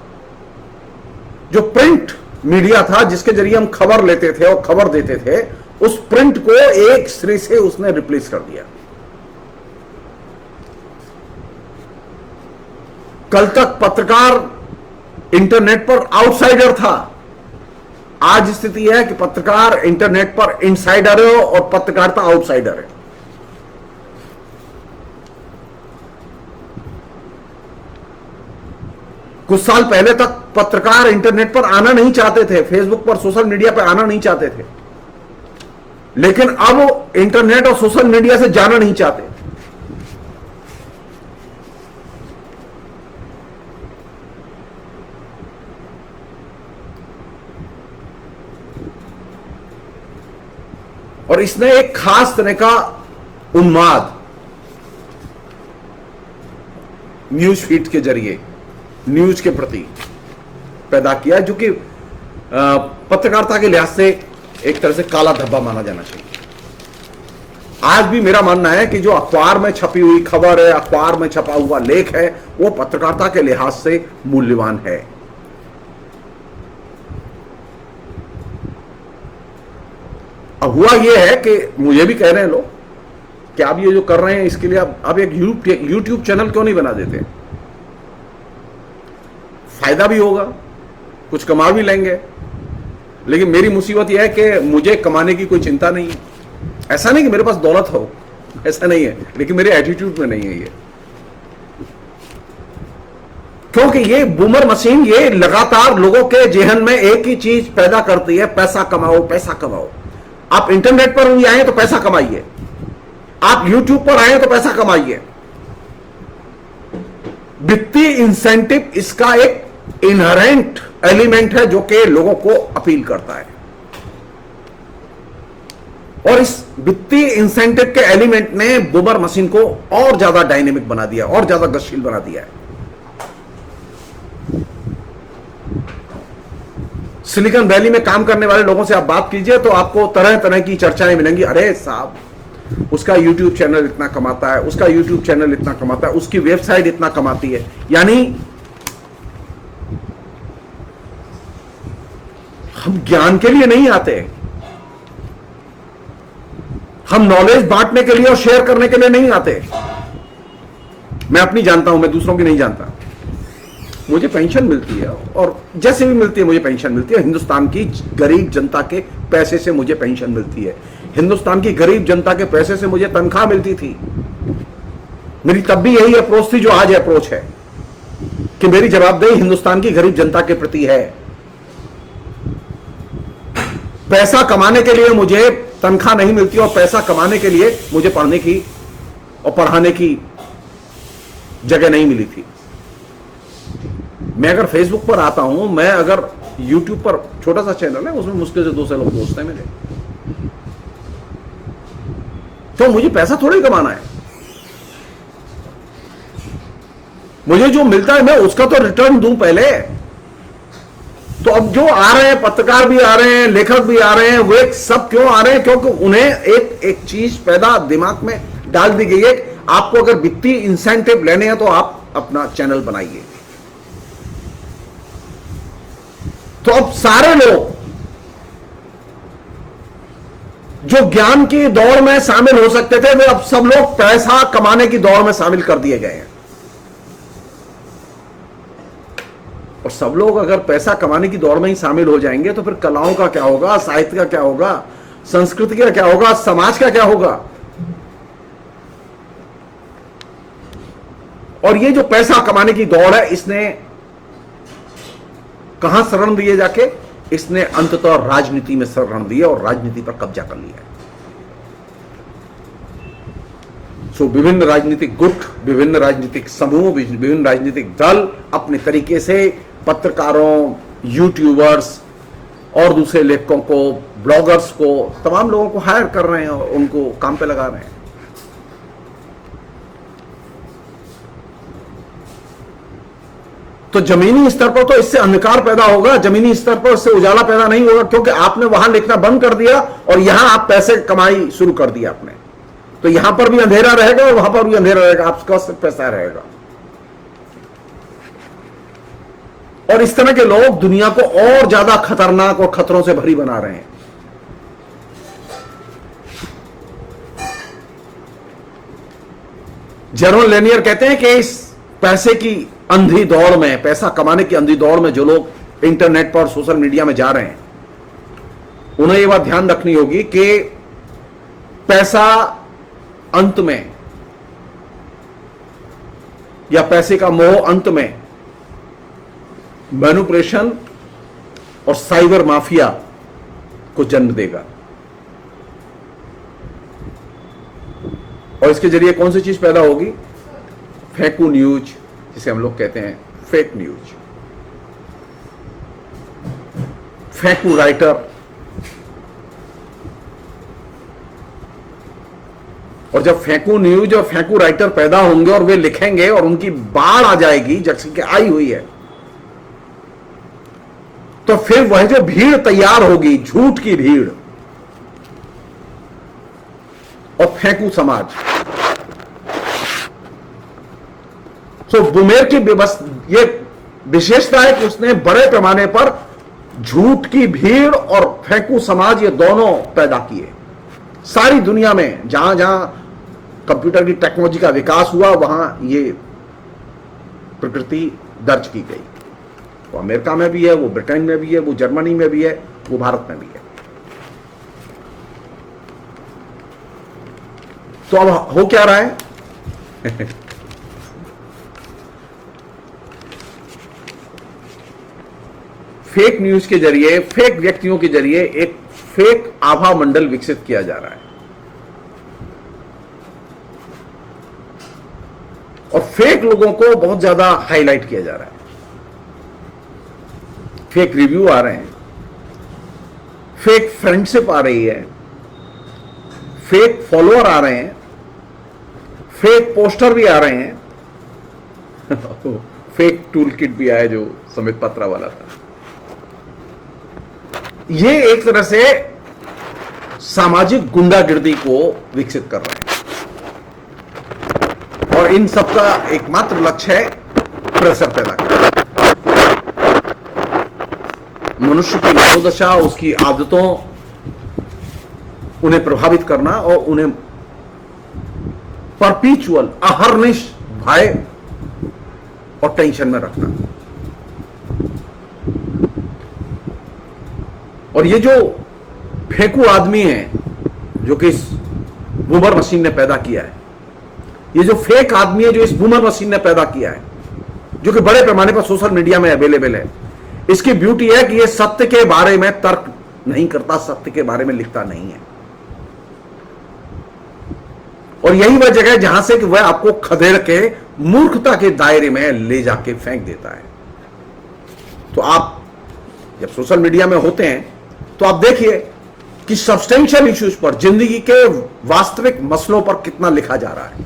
जो प्रिंट मीडिया था, जिसके जरिए हम खबर लेते थे और खबर देते थे, उस प्रिंट को एक सिरे से उसने रिप्लेस कर दिया। कल तक पत्रकार इंटरनेट पर आउटसाइडर था, आज स्थिति है कि पत्रकार इंटरनेट पर इनसाइडर है और पत्रकारिता आउटसाइडर है। कुछ साल पहले तक पत्रकार इंटरनेट पर आना नहीं चाहते थे, फेसबुक पर, सोशल मीडिया पर आना नहीं चाहते थे, लेकिन अब इंटरनेट और सोशल मीडिया से जाना नहीं चाहते। और इसने एक खास तरह का उन्माद न्यूज फीड के जरिए न्यूज के प्रति पैदा किया, जो कि पत्रकारिता के लिहाज से एक तरह से काला धब्बा माना जाना चाहिए। आज भी मेरा मानना है कि जो अखबार में छपी हुई खबर है, अखबार में छपा हुआ लेख है, वो पत्रकारिता के लिहाज से मूल्यवान है। अब हुआ यह है कि मुझे भी कह रहे हैं लोग कि आप ये जो कर रहे हैं इसके लिए आप एक यूट्यूब चैनल क्यों नहीं बना देते, फायदा भी होगा, कुछ कमा भी लेंगे। लेकिन मेरी मुसीबत यह है कि मुझे कमाने की कोई चिंता नहीं है। ऐसा नहीं कि मेरे पास दौलत हो, ऐसा नहीं है, लेकिन मेरे एटीट्यूड में नहीं है ये। क्योंकि ये बूमर मशीन ये लगातार लोगों के जेहन में एक ही चीज पैदा करती है, पैसा कमाओ, पैसा कमाओ। आप इंटरनेट पर भी आए तो पैसा कमाइए, आप यूट्यूब पर आए तो पैसा कमाइए। वित्तीय इंसेंटिव इसका एक इनहेरेंट एलिमेंट है जो कि लोगों को अपील करता है, और इस वित्तीय इंसेंटिव के एलिमेंट ने बूमर मशीन को और ज्यादा डायनेमिक बना दिया, और ज्यादा गतिशील बना दिया है। सिलिकॉन वैली में काम करने वाले लोगों से आप बात कीजिए तो आपको तरह तरह की चर्चाएं मिलेंगी। अरे साहब, उसका यूट्यूब चैनल इतना कमाता है, उसका यूट्यूब चैनल इतना कमाता है, उसकी वेबसाइट इतना कमाती है। यानी हम ज्ञान के लिए नहीं आते, हम नॉलेज बांटने के लिए और शेयर करने के लिए नहीं आते। मैं अपनी जानता हूं, मैं दूसरों की नहीं जानता। मुझे पेंशन मिलती है, और जैसे भी मिलती है मुझे पेंशन मिलती है। हिंदुस्तान की गरीब जनता के पैसे से मुझे पेंशन मिलती है। हिंदुस्तान की गरीब जनता के पैसे से मुझे तनख्वाह मिलती थी। मेरी तब भी यही अप्रोच थी जो आज अप्रोच है, कि मेरी जवाबदेही हिंदुस्तान की गरीब जनता के प्रति है। पैसा कमाने के लिए मुझे तनख्वाह नहीं मिलती, और पैसा कमाने के लिए मुझे पढ़ने की और पढ़ाने की जगह नहीं मिली थी। मैं अगर फेसबुक पर आता हूं, मैं अगर यूट्यूब पर, छोटा सा चैनल है उसमें मुश्किल से 200 लोग दोस्त हैं मेरे, तो मुझे पैसा थोड़ी कमाना है। मुझे जो मिलता है मैं उसका तो रिटर्न दूं पहले। तो अब जो आ रहे हैं, पत्रकार भी आ रहे हैं, लेखक भी आ रहे हैं, वे सब क्यों आ रहे हैं? क्योंकि उन्हें एक चीज पैदा दिमाग में डाल दी गई है, आपको अगर वित्तीय इंसेंटिव लेने हैं तो आप अपना चैनल बनाइए। तो अब सारे लोग जो ज्ञान की दौड़ में शामिल हो सकते थे, वे अब सब लोग पैसा कमाने की दौड़ में शामिल कर दिए गए हैं। और सब लोग अगर पैसा कमाने की दौड़ में ही शामिल हो जाएंगे तो फिर कलाओं का क्या होगा, साहित्य का क्या होगा, संस्कृति का क्या होगा, समाज का क्या होगा? और ये जो पैसा कमाने की दौड़ है, इसने कहां शरण दिए जाके? इसने अंततः राजनीति में शरण दिया और राजनीति पर कब्जा कर लिया है। सो विभिन्न राजनीतिक गुट, विभिन्न राजनीतिक समूह, विभिन्न राजनीतिक दल अपने तरीके से पत्रकारों, यूट्यूबर्स और दूसरे लेखकों को, ब्लॉगर्स को, तमाम लोगों को हायर कर रहे हैं और उनको काम पे लगा रहे हैं। तो जमीनी स्तर पर तो इससे अंधकार पैदा होगा, जमीनी स्तर पर इससे उजाला पैदा नहीं होगा, क्योंकि आपने वहां लिखना बंद कर दिया और यहां आप पैसे कमाई शुरू कर दिया आपने। तो यहां पर भी अंधेरा रहेगा और वहां पर भी अंधेरा रहेगा, आपका सिर्फ पैसा रहेगा। और इस तरह के लोग दुनिया को और ज्यादा खतरनाक और खतरों से भरी बना रहे हैं। जेरोन लेनियर कहते हैं कि इस पैसे की अंधी दौड़ में, पैसा कमाने की अंधी दौड़ में जो लोग इंटरनेट पर, सोशल मीडिया में जा रहे हैं, उन्हें यह बात ध्यान रखनी होगी कि पैसा अंत में, या पैसे का मोह अंत में मैनिपुलेशन और साइबर माफिया को जन्म देगा। और इसके जरिए कौन सी चीज पैदा होगी? फेकू न्यूज, जिसे हम लोग कहते हैं फेक न्यूज, फेकू राइटर, और जब फेकू न्यूज और फेकू राइटर पैदा होंगे और वे लिखेंगे और उनकी बाढ़ आ जाएगी जैसे कि आई हुई है, तो फिर वह जो भीड़ तैयार होगी, झूठ की भीड़ और फेंकू समाज। सो बुमेर की ये विशेषता है कि उसने बड़े पैमाने पर झूठ की भीड़ और फेंकू समाज, ये दोनों पैदा किए। सारी दुनिया में जहां जहां कंप्यूटर की टेक्नोलॉजी का विकास हुआ, वहां ये प्रकृति दर्ज की गई। वो अमेरिका में भी है, वो ब्रिटेन में भी है, वो जर्मनी में भी है, वो भारत में भी है। तो अब हो क्या रहा है? फेक न्यूज के जरिए, फेक व्यक्तियों के जरिए एक फेक आभा मंडल विकसित किया जा रहा है, और फेक लोगों को बहुत ज्यादा हाईलाइट किया जा रहा है। फेक रिव्यू आ रहे हैं, फेक फ्रेंडशिप आ रही है, फेक फॉलोअर आ रहे हैं, फेक पोस्टर भी आ रहे हैं। फेक टूल किट भी आया जो समित पत्रा वाला था। ये एक तरह से सामाजिक गुंडागिर्दी को विकसित कर रहे हैं, और इन सबका एकमात्र लक्ष्य है प्रेशर पैदा करना, मनुष्य की मनोदशा, उसकी आदतों, उन्हें प्रभावित करना और उन्हें परपीचुअल, अहर्निश भय और टेंशन में रखना। और ये जो फेंकू आदमी है जो कि इस बूमर मशीन ने पैदा किया है, ये जो फेक आदमी है जो इस बूमर मशीन ने पैदा किया है, जो कि बड़े पैमाने पर सोशल मीडिया में अवेलेबल है, इसकी ब्यूटी है कि ये सत्य के बारे में तर्क नहीं करता, सत्य के बारे में लिखता नहीं है। और यही वह जगह है जहां से कि वह आपको खदेड़ के मूर्खता के दायरे में ले जाके फेंक देता है। तो आप जब सोशल मीडिया में होते हैं तो आप देखिए कि सब्सटेंशियल इश्यूज पर, जिंदगी के वास्तविक मसलों पर कितना लिखा जा रहा है।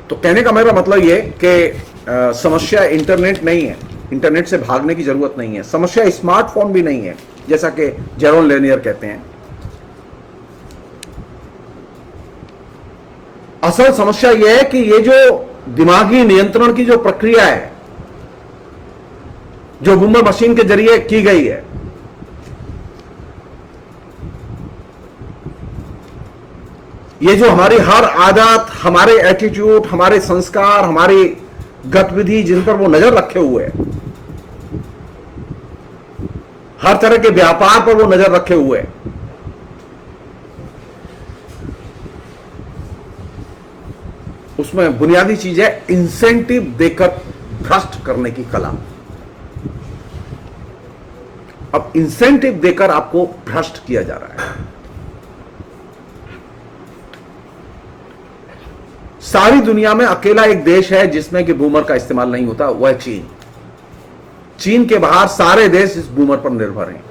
तो कहने का मेरा मतलब यह कि समस्या इंटरनेट नहीं है, इंटरनेट से भागने की जरूरत नहीं है, समस्या स्मार्टफोन भी नहीं है, जैसा कि जेरोन लेनियर कहते हैं। असल समस्या यह है कि ये जो दिमागी नियंत्रण की जो प्रक्रिया है, जो बूमर मशीन के जरिए की गई है, ये जो हमारी हर आदत, हमारे एटीट्यूड, हमारे संस्कार, हमारी गतिविधि जिन पर वो नजर रखे हुए है, हर तरह के व्यापार पर वो नजर रखे हुए है, उसमें बुनियादी चीज है इंसेंटिव देकर भ्रष्ट करने की कला। अब इंसेंटिव देकर आपको भ्रष्ट किया जा रहा है। सारी दुनिया में अकेला एक देश है जिसमें कि बूमर का इस्तेमाल नहीं होता, वह है चीन। चीन के बाहर सारे देश इस बूमर पर निर्भर हैं।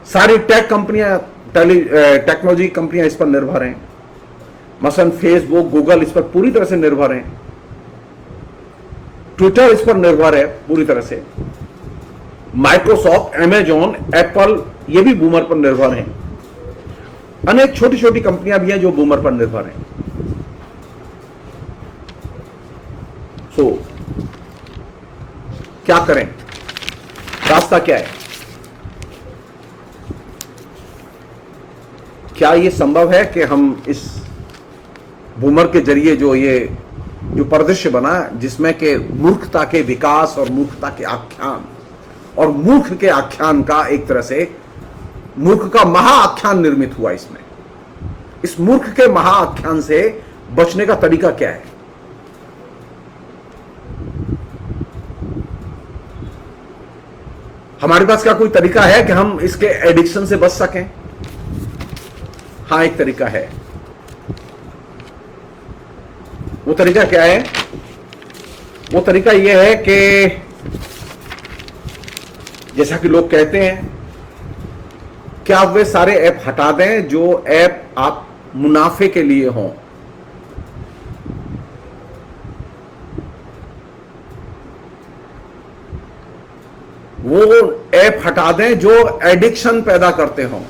सारी टेक कंपनियां, टेक्नोलॉजी कंपनियां इस पर निर्भर हैं। मसलन फेसबुक, गूगल इस पर पूरी तरह से निर्भर हैं। ट्विटर इस पर निर्भर है पूरी तरह से। माइक्रोसॉफ्ट, अमेजॉन, एप्पल, ये भी बूमर पर निर्भर हैं। अनेक छोटी छोटी कंपनियां भी हैं जो बूमर पर निर्भर हैं। सो क्या करें? रास्ता क्या है? क्या ये संभव है कि हम इस बूमर के जरिए जो परिदृश्य बना, जिसमें के मूर्खता के विकास और मूर्खता के आख्यान और मूर्ख के आख्यान का एक तरह से मूर्ख का महाआख्यान निर्मित हुआ, इसमें इस मूर्ख के महाआख्यान से बचने का तरीका क्या है? हमारे पास क्या कोई तरीका है कि हम इसके एडिक्शन से बच सकें? हाँ, एक तरीका है। वो तरीका क्या है? वो तरीका यह है कि जैसा कि लोग कहते हैं कि आप वे सारे ऐप हटा दें जो ऐप आप मुनाफे के लिए हों। वो ऐप हटा दें जो एडिक्शन पैदा करते हों,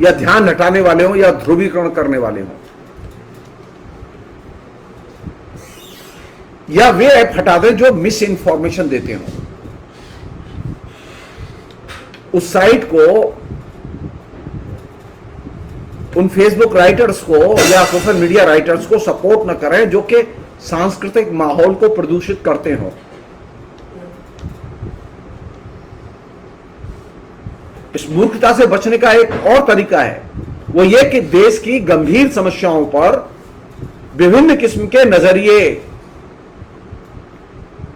या ध्यान हटाने वाले हों, या ध्रुवीकरण करने वाले हों। या वे ऐप हटा दें जो मिस इंफॉर्मेशन देते हों। उस साइट को, उन फेसबुक राइटर्स को या सोशल मीडिया राइटर्स को सपोर्ट न करें जो कि सांस्कृतिक माहौल को प्रदूषित करते हों। इस मूर्खता से बचने का एक और तरीका है, वो ये कि देश की गंभीर समस्याओं पर विभिन्न किस्म के नजरिए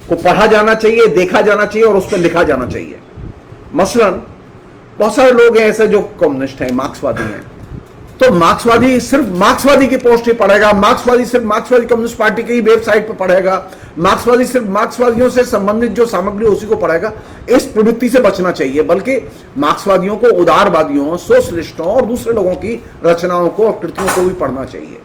को पढ़ा जाना चाहिए, देखा जाना चाहिए और उस पर लिखा जाना चाहिए। मसलन बहुत सारे लोग हैं ऐसे जो कम्युनिस्ट हैं, मार्क्सवादी हैं, तो मार्क्सवादी सिर्फ मार्क्सवादी की पोस्ट ही पढ़ेगा, मार्क्सवादी सिर्फ मार्क्सवादी कम्युनिस्ट पार्टी की वेबसाइट पर पढ़ेगा, मार्क्सवादी सिर्फ मार्क्सवादियों से संबंधित जो सामग्री उसी को पढ़ेगा। इस प्रवृत्ति से बचना चाहिए, बल्कि मार्क्सवादियों को, उदारवादियों, सोशलिस्टों और दूसरे लोगों की रचनाओं को और कृतियों को भी पढ़ना चाहिए।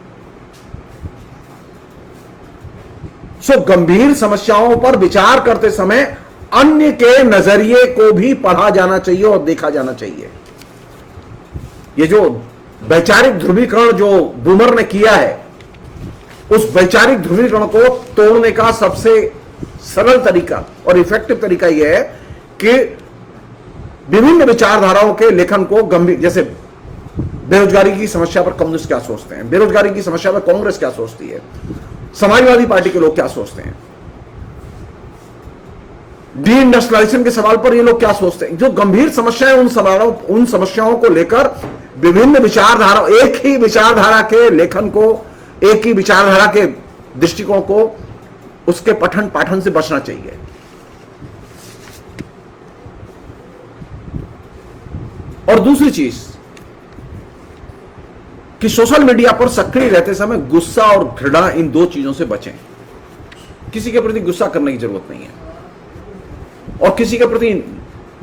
सो गंभीर समस्याओं पर विचार करते समय अन्य के नजरिए को भी पढ़ा जाना चाहिए और देखा जाना चाहिए। ये जो वैचारिक ध्रुवीकरण जो बूमर ने किया है, उस वैचारिक ध्रुवीकरण को तोड़ने का सबसे सरल तरीका और इफेक्टिव तरीका यह है कि विभिन्न विचारधाराओं के लेखन को गंभीर, जैसे बेरोजगारी की समस्या पर कम्युनिस्ट क्या सोचते हैं, बेरोजगारी की समस्या पर कांग्रेस क्या सोचती है, समाजवादी पार्टी के लोग क्या सोचते हैं, डी इंडस्ट्रियलाइजेशन के सवाल पर ये लोग क्या सोचते हैं। जो गंभीर समस्याएं, उन समस्याओं को लेकर विभिन्न विचारधारा, एक ही विचारधारा के लेखन को, एक ही विचारधारा के दृष्टिकोण को, उसके पठन पाठन से बचना चाहिए। और दूसरी चीज कि सोशल मीडिया पर सक्रिय रहते समय गुस्सा और घृणा, इन दो चीजों से बचें। किसी के प्रति गुस्सा करने की जरूरत नहीं है और किसी के प्रति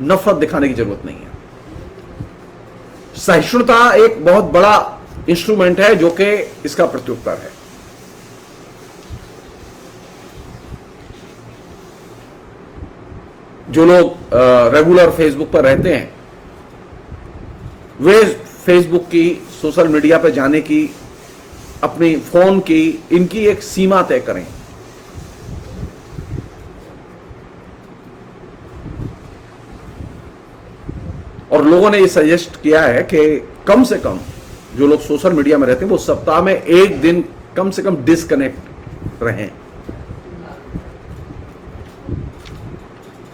नफरत दिखाने की जरूरत नहीं है। सहिष्णुता एक बहुत बड़ा इंस्ट्रूमेंट है जो कि इसका प्रत्युत्तर है। जो लोग रेगुलर फेसबुक पर रहते हैं, वे फेसबुक की, सोशल मीडिया पर जाने की, अपनी फोन की, इनकी एक सीमा तय करें। और लोगों ने ये सजेस्ट किया है कि कम से कम जो लोग सोशल मीडिया में रहते हैं वो सप्ताह में एक दिन कम से कम डिस्कनेक्ट रहें।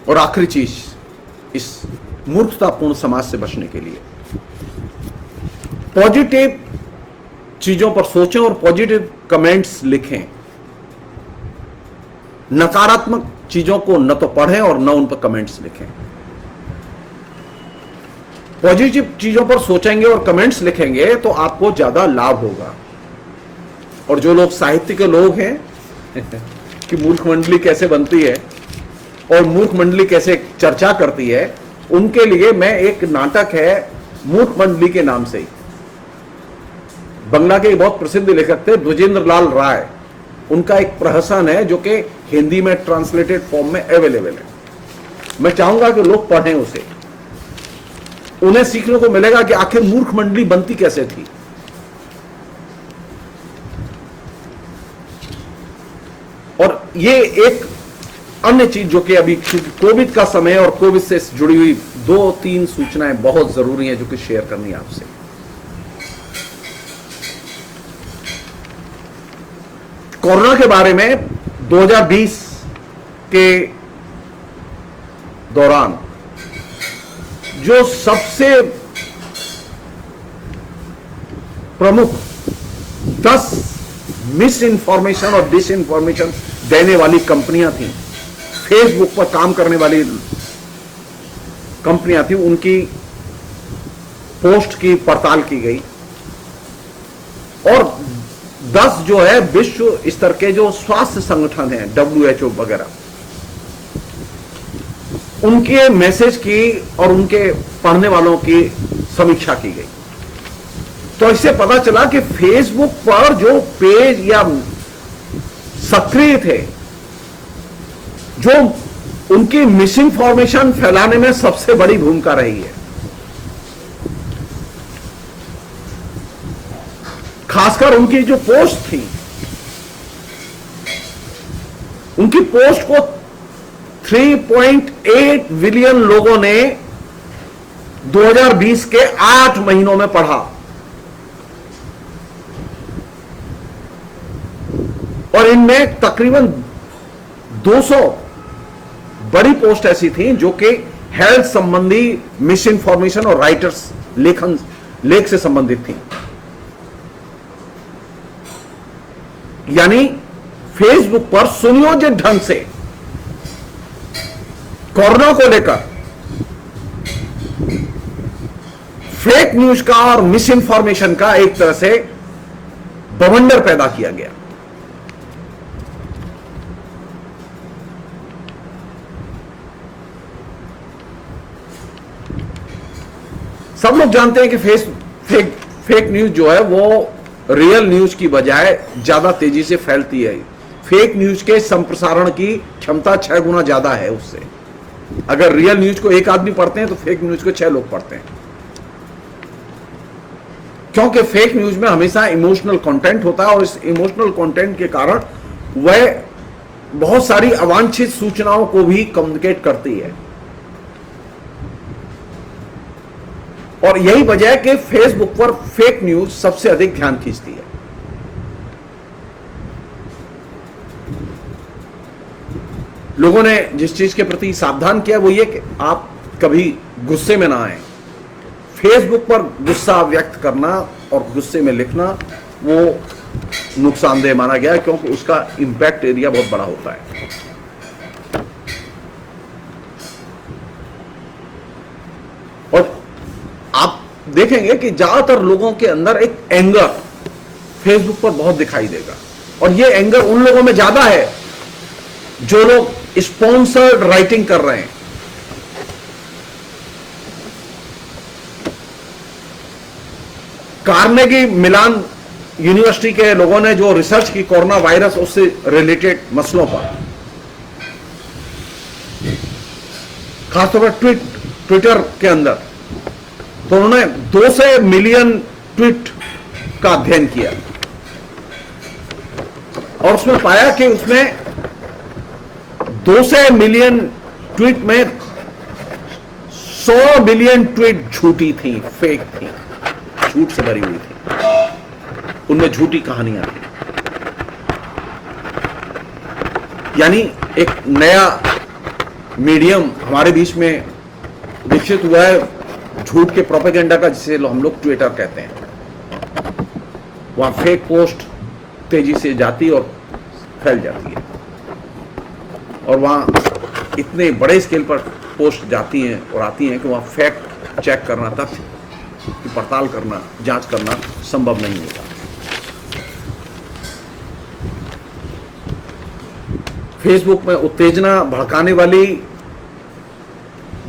और आखिरी चीज, इस मूर्खतापूर्ण समाज से बचने के लिए पॉजिटिव चीजों पर सोचें और पॉजिटिव कमेंट्स लिखें। नकारात्मक चीजों को न तो पढ़ें और न उन पर कमेंट्स लिखें। पॉजिटिव चीजों पर सोचेंगे और कमेंट्स लिखेंगे तो आपको ज्यादा लाभ होगा। और जो लोग साहित्य के लोग हैं कि मूर्ख मंडली कैसे बनती है और मूर्ख मंडली कैसे चर्चा करती है, उनके लिए मैं एक नाटक है मूर्ख मंडली के नाम से ही, बंगला के बहुत प्रसिद्ध लेखक थे ब्रजेंद्र लाल राय, उनका एक प्रहसन है जो कि हिंदी में ट्रांसलेटेड फॉर्म में अवेलेबल है। मैं चाहूंगा कि लोग पढ़ें उसे, उन्हें सीखने को मिलेगा कि आखिर मूर्ख मंडली बनती कैसे थी। और ये एक अन्य चीज जो कि अभी कोविड का समय और कोविड से जुड़ी हुई 2-3 सूचनाएं बहुत जरूरी हैं जो कि शेयर करनी है आपसे। कोरोना के बारे में 2020 के दौरान जो सबसे प्रमुख 10 मिस इंफॉर्मेशन और डिस इंफॉर्मेशन देने वाली कंपनियां थी, फेसबुक पर काम करने वाली कंपनियां थी, उनकी पोस्ट की पड़ताल की गई और 10 जो है विश्व स्तर के जो स्वास्थ्य संगठन हैं, WHO वगैरह, उनके मैसेज की और उनके पढ़ने वालों की समीक्षा की गई। तो इससे पता चला कि फेसबुक पर जो पेज या सक्रिय थे, जो उनकी मिस इंफॉर्मेशन फैलाने में सबसे बड़ी भूमिका रही है, खासकर उनकी जो पोस्ट थी, उनकी पोस्ट को 3.8 बिलियन लोगों ने 2020 के 8 महीनों में पढ़ा और इनमें तकरीबन 200 बड़ी पोस्ट ऐसी थी जो कि हेल्थ संबंधी मिस इंफॉर्मेशन और राइटर्स लेख से संबंधित थी। यानी फेसबुक पर सुनियोजित ढंग से कोरोना को लेकर फेक न्यूज का और मिस इंफॉर्मेशन का एक तरह से बवंडर पैदा किया गया। सब लोग जानते हैं कि फेक न्यूज जो है वो रियल न्यूज की बजाय ज्यादा तेजी से फैलती है। फेक न्यूज के संप्रसारण की क्षमता 6 गुना ज्यादा है उससे। अगर रियल न्यूज को एक आदमी पढ़ते हैं तो फेक न्यूज को 6 लोग पढ़ते हैं, क्योंकि फेक न्यूज में हमेशा इमोशनल कंटेंट होता है और इस इमोशनल कंटेंट के कारण वह बहुत सारी अवांछित सूचनाओं को भी कम्युनिकेट करती है। और यही वजह है कि फेसबुक पर फेक न्यूज सबसे अधिक ध्यान खींचती है। लोगों ने जिस चीज के प्रति सावधान किया वो ये कि आप कभी गुस्से में ना आए। फेसबुक पर गुस्सा व्यक्त करना और गुस्से में लिखना वो नुकसानदेह माना गया, क्योंकि उसका इंपैक्ट एरिया बहुत बड़ा होता है। और आप देखेंगे कि ज्यादातर लोगों के अंदर एक एंगर फेसबुक पर बहुत दिखाई देगा, और ये एंगर उन लोगों में ज्यादा है जो लोग स्पॉन्सर्ड राइटिंग कर रहे हैं। कार्नेगी मिलान यूनिवर्सिटी के लोगों ने जो रिसर्च की कोरोना वायरस उससे रिलेटेड मसलों पर, खासतौर पर ट्विटर के अंदर, तो उन्होंने 200 मिलियन ट्वीट का अध्ययन किया और उसमें पाया कि उसमें 200 मिलियन ट्वीट में 100 मिलियन ट्वीट झूठी थी, फेक थी, झूठ से भरी हुई थी, उनमें झूठी कहानियां थी। यानी एक नया मीडियम हमारे बीच में विकसित हुआ है झूठ के प्रोपेगेंडा का, जिसे हम लोग ट्विटर कहते हैं। वहां फेक पोस्ट तेजी से जाती और फैल जाती है, और वहां इतने बड़े स्केल पर पोस्ट जाती हैं और आती हैं कि वहां फैक्ट चेक करना, तथ्य की पड़ताल करना, जांच करना संभव नहीं होता। फेसबुक में उत्तेजना भड़काने वाली,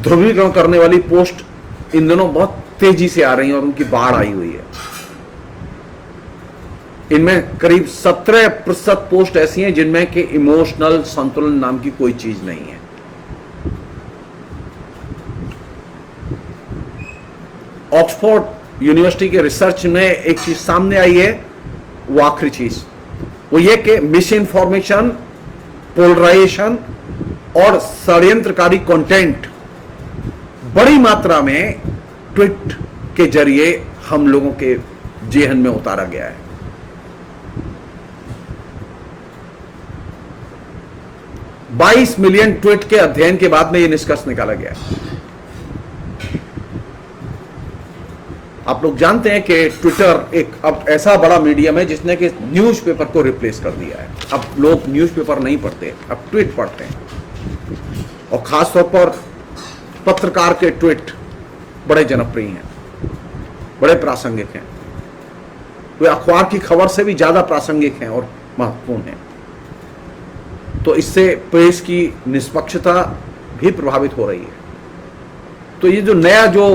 ध्रुवीकरण करने वाली पोस्ट इन दिनों बहुत तेजी से आ रही हैं और उनकी बाढ़ आई हुई है। इनमें करीब 17% पोस्ट ऐसी हैं जिनमें कि इमोशनल संतुलन नाम की कोई चीज नहीं है। ऑक्सफोर्ड यूनिवर्सिटी के रिसर्च में एक चीज सामने आई है, वो आखिरी चीज वो ये कि मिस इंफॉर्मेशन, पोलराइजेशन और षड्यंत्रकारी कंटेंट बड़ी मात्रा में ट्वीट के जरिए हम लोगों के जेहन में उतारा गया है। बाईस मिलियन ट्वीट के अध्ययन के बाद में यह निष्कर्ष निकाला गया है। आप लोग जानते हैं कि ट्विटर एक अब ऐसा बड़ा मीडियम है जिसने कि न्यूज़पेपर को रिप्लेस कर दिया है। अब लोग न्यूज़पेपर नहीं पढ़ते, अब ट्वीट पढ़ते हैं, और खासतौर पर पत्रकार के ट्वीट बड़े जनप्रिय हैं, बड़े प्रासंगिक हैं। वे अखबार की खबर से भी ज्यादा प्रासंगिक हैं और महत्वपूर्ण हैं। तो इससे प्रेस की निष्पक्षता भी प्रभावित हो रही है। तो ये जो नया जो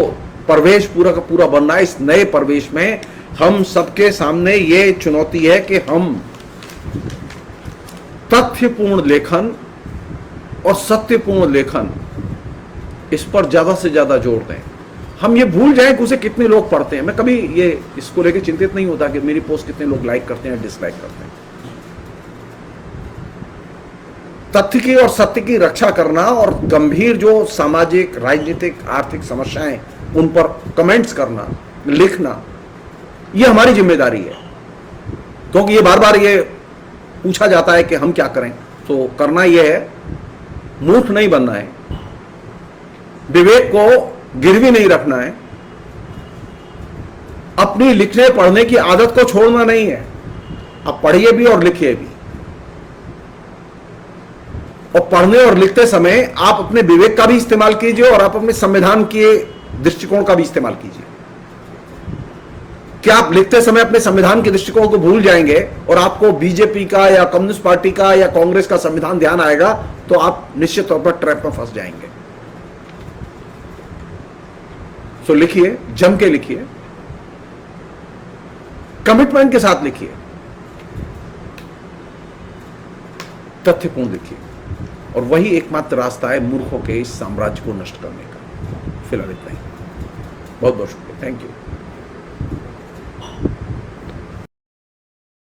परिवेश पूरा का पूरा बन रहा है, इस नए परिवेश में हम सबके सामने ये चुनौती है कि हम तथ्यपूर्ण लेखन और सत्यपूर्ण लेखन, इस पर ज्यादा से ज्यादा जोर दें। हम ये भूल जाएं कि उसे कितने लोग पढ़ते हैं। मैं कभी ये इसको लेकर चिंतित नहीं होता कि मेरी पोस्ट कितने लोग लाइक करते हैं, डिसलाइक करते हैं। तथ्य की और सत्य की रक्षा करना और गंभीर जो सामाजिक, राजनीतिक, आर्थिक समस्याएं, उन पर कमेंट्स करना, लिखना, यह हमारी जिम्मेदारी है। क्योंकि ये बार बार ये पूछा जाता है कि हम क्या करें, तो करना यह है, मूर्ख नहीं बनना है, विवेक को गिरवी नहीं रखना है, अपनी लिखने पढ़ने की आदत को छोड़ना नहीं है। अब पढ़िए भी और लिखिए भी, और पढ़ने और लिखते समय आप अपने विवेक का भी इस्तेमाल कीजिए और आप अपने संविधान के दृष्टिकोण का भी इस्तेमाल कीजिए। क्या आप लिखते समय अपने संविधान के दृष्टिकोण को भूल जाएंगे और आपको बीजेपी का या कम्युनिस्ट पार्टी का या कांग्रेस का संविधान ध्यान आएगा, तो आप निश्चित तौर पर ट्रैप में फंस जाएंगे। तो लिखिए, जम के लिखिए, कमिटमेंट के साथ लिखिए, तथ्यपूर्ण लिखिए, और वही एकमात्र रास्ता है मूर्खों के इस साम्राज्य को नष्ट करने का। फिलहाल इतना ही। बहुत बहुत शुक्रिया। Thank you.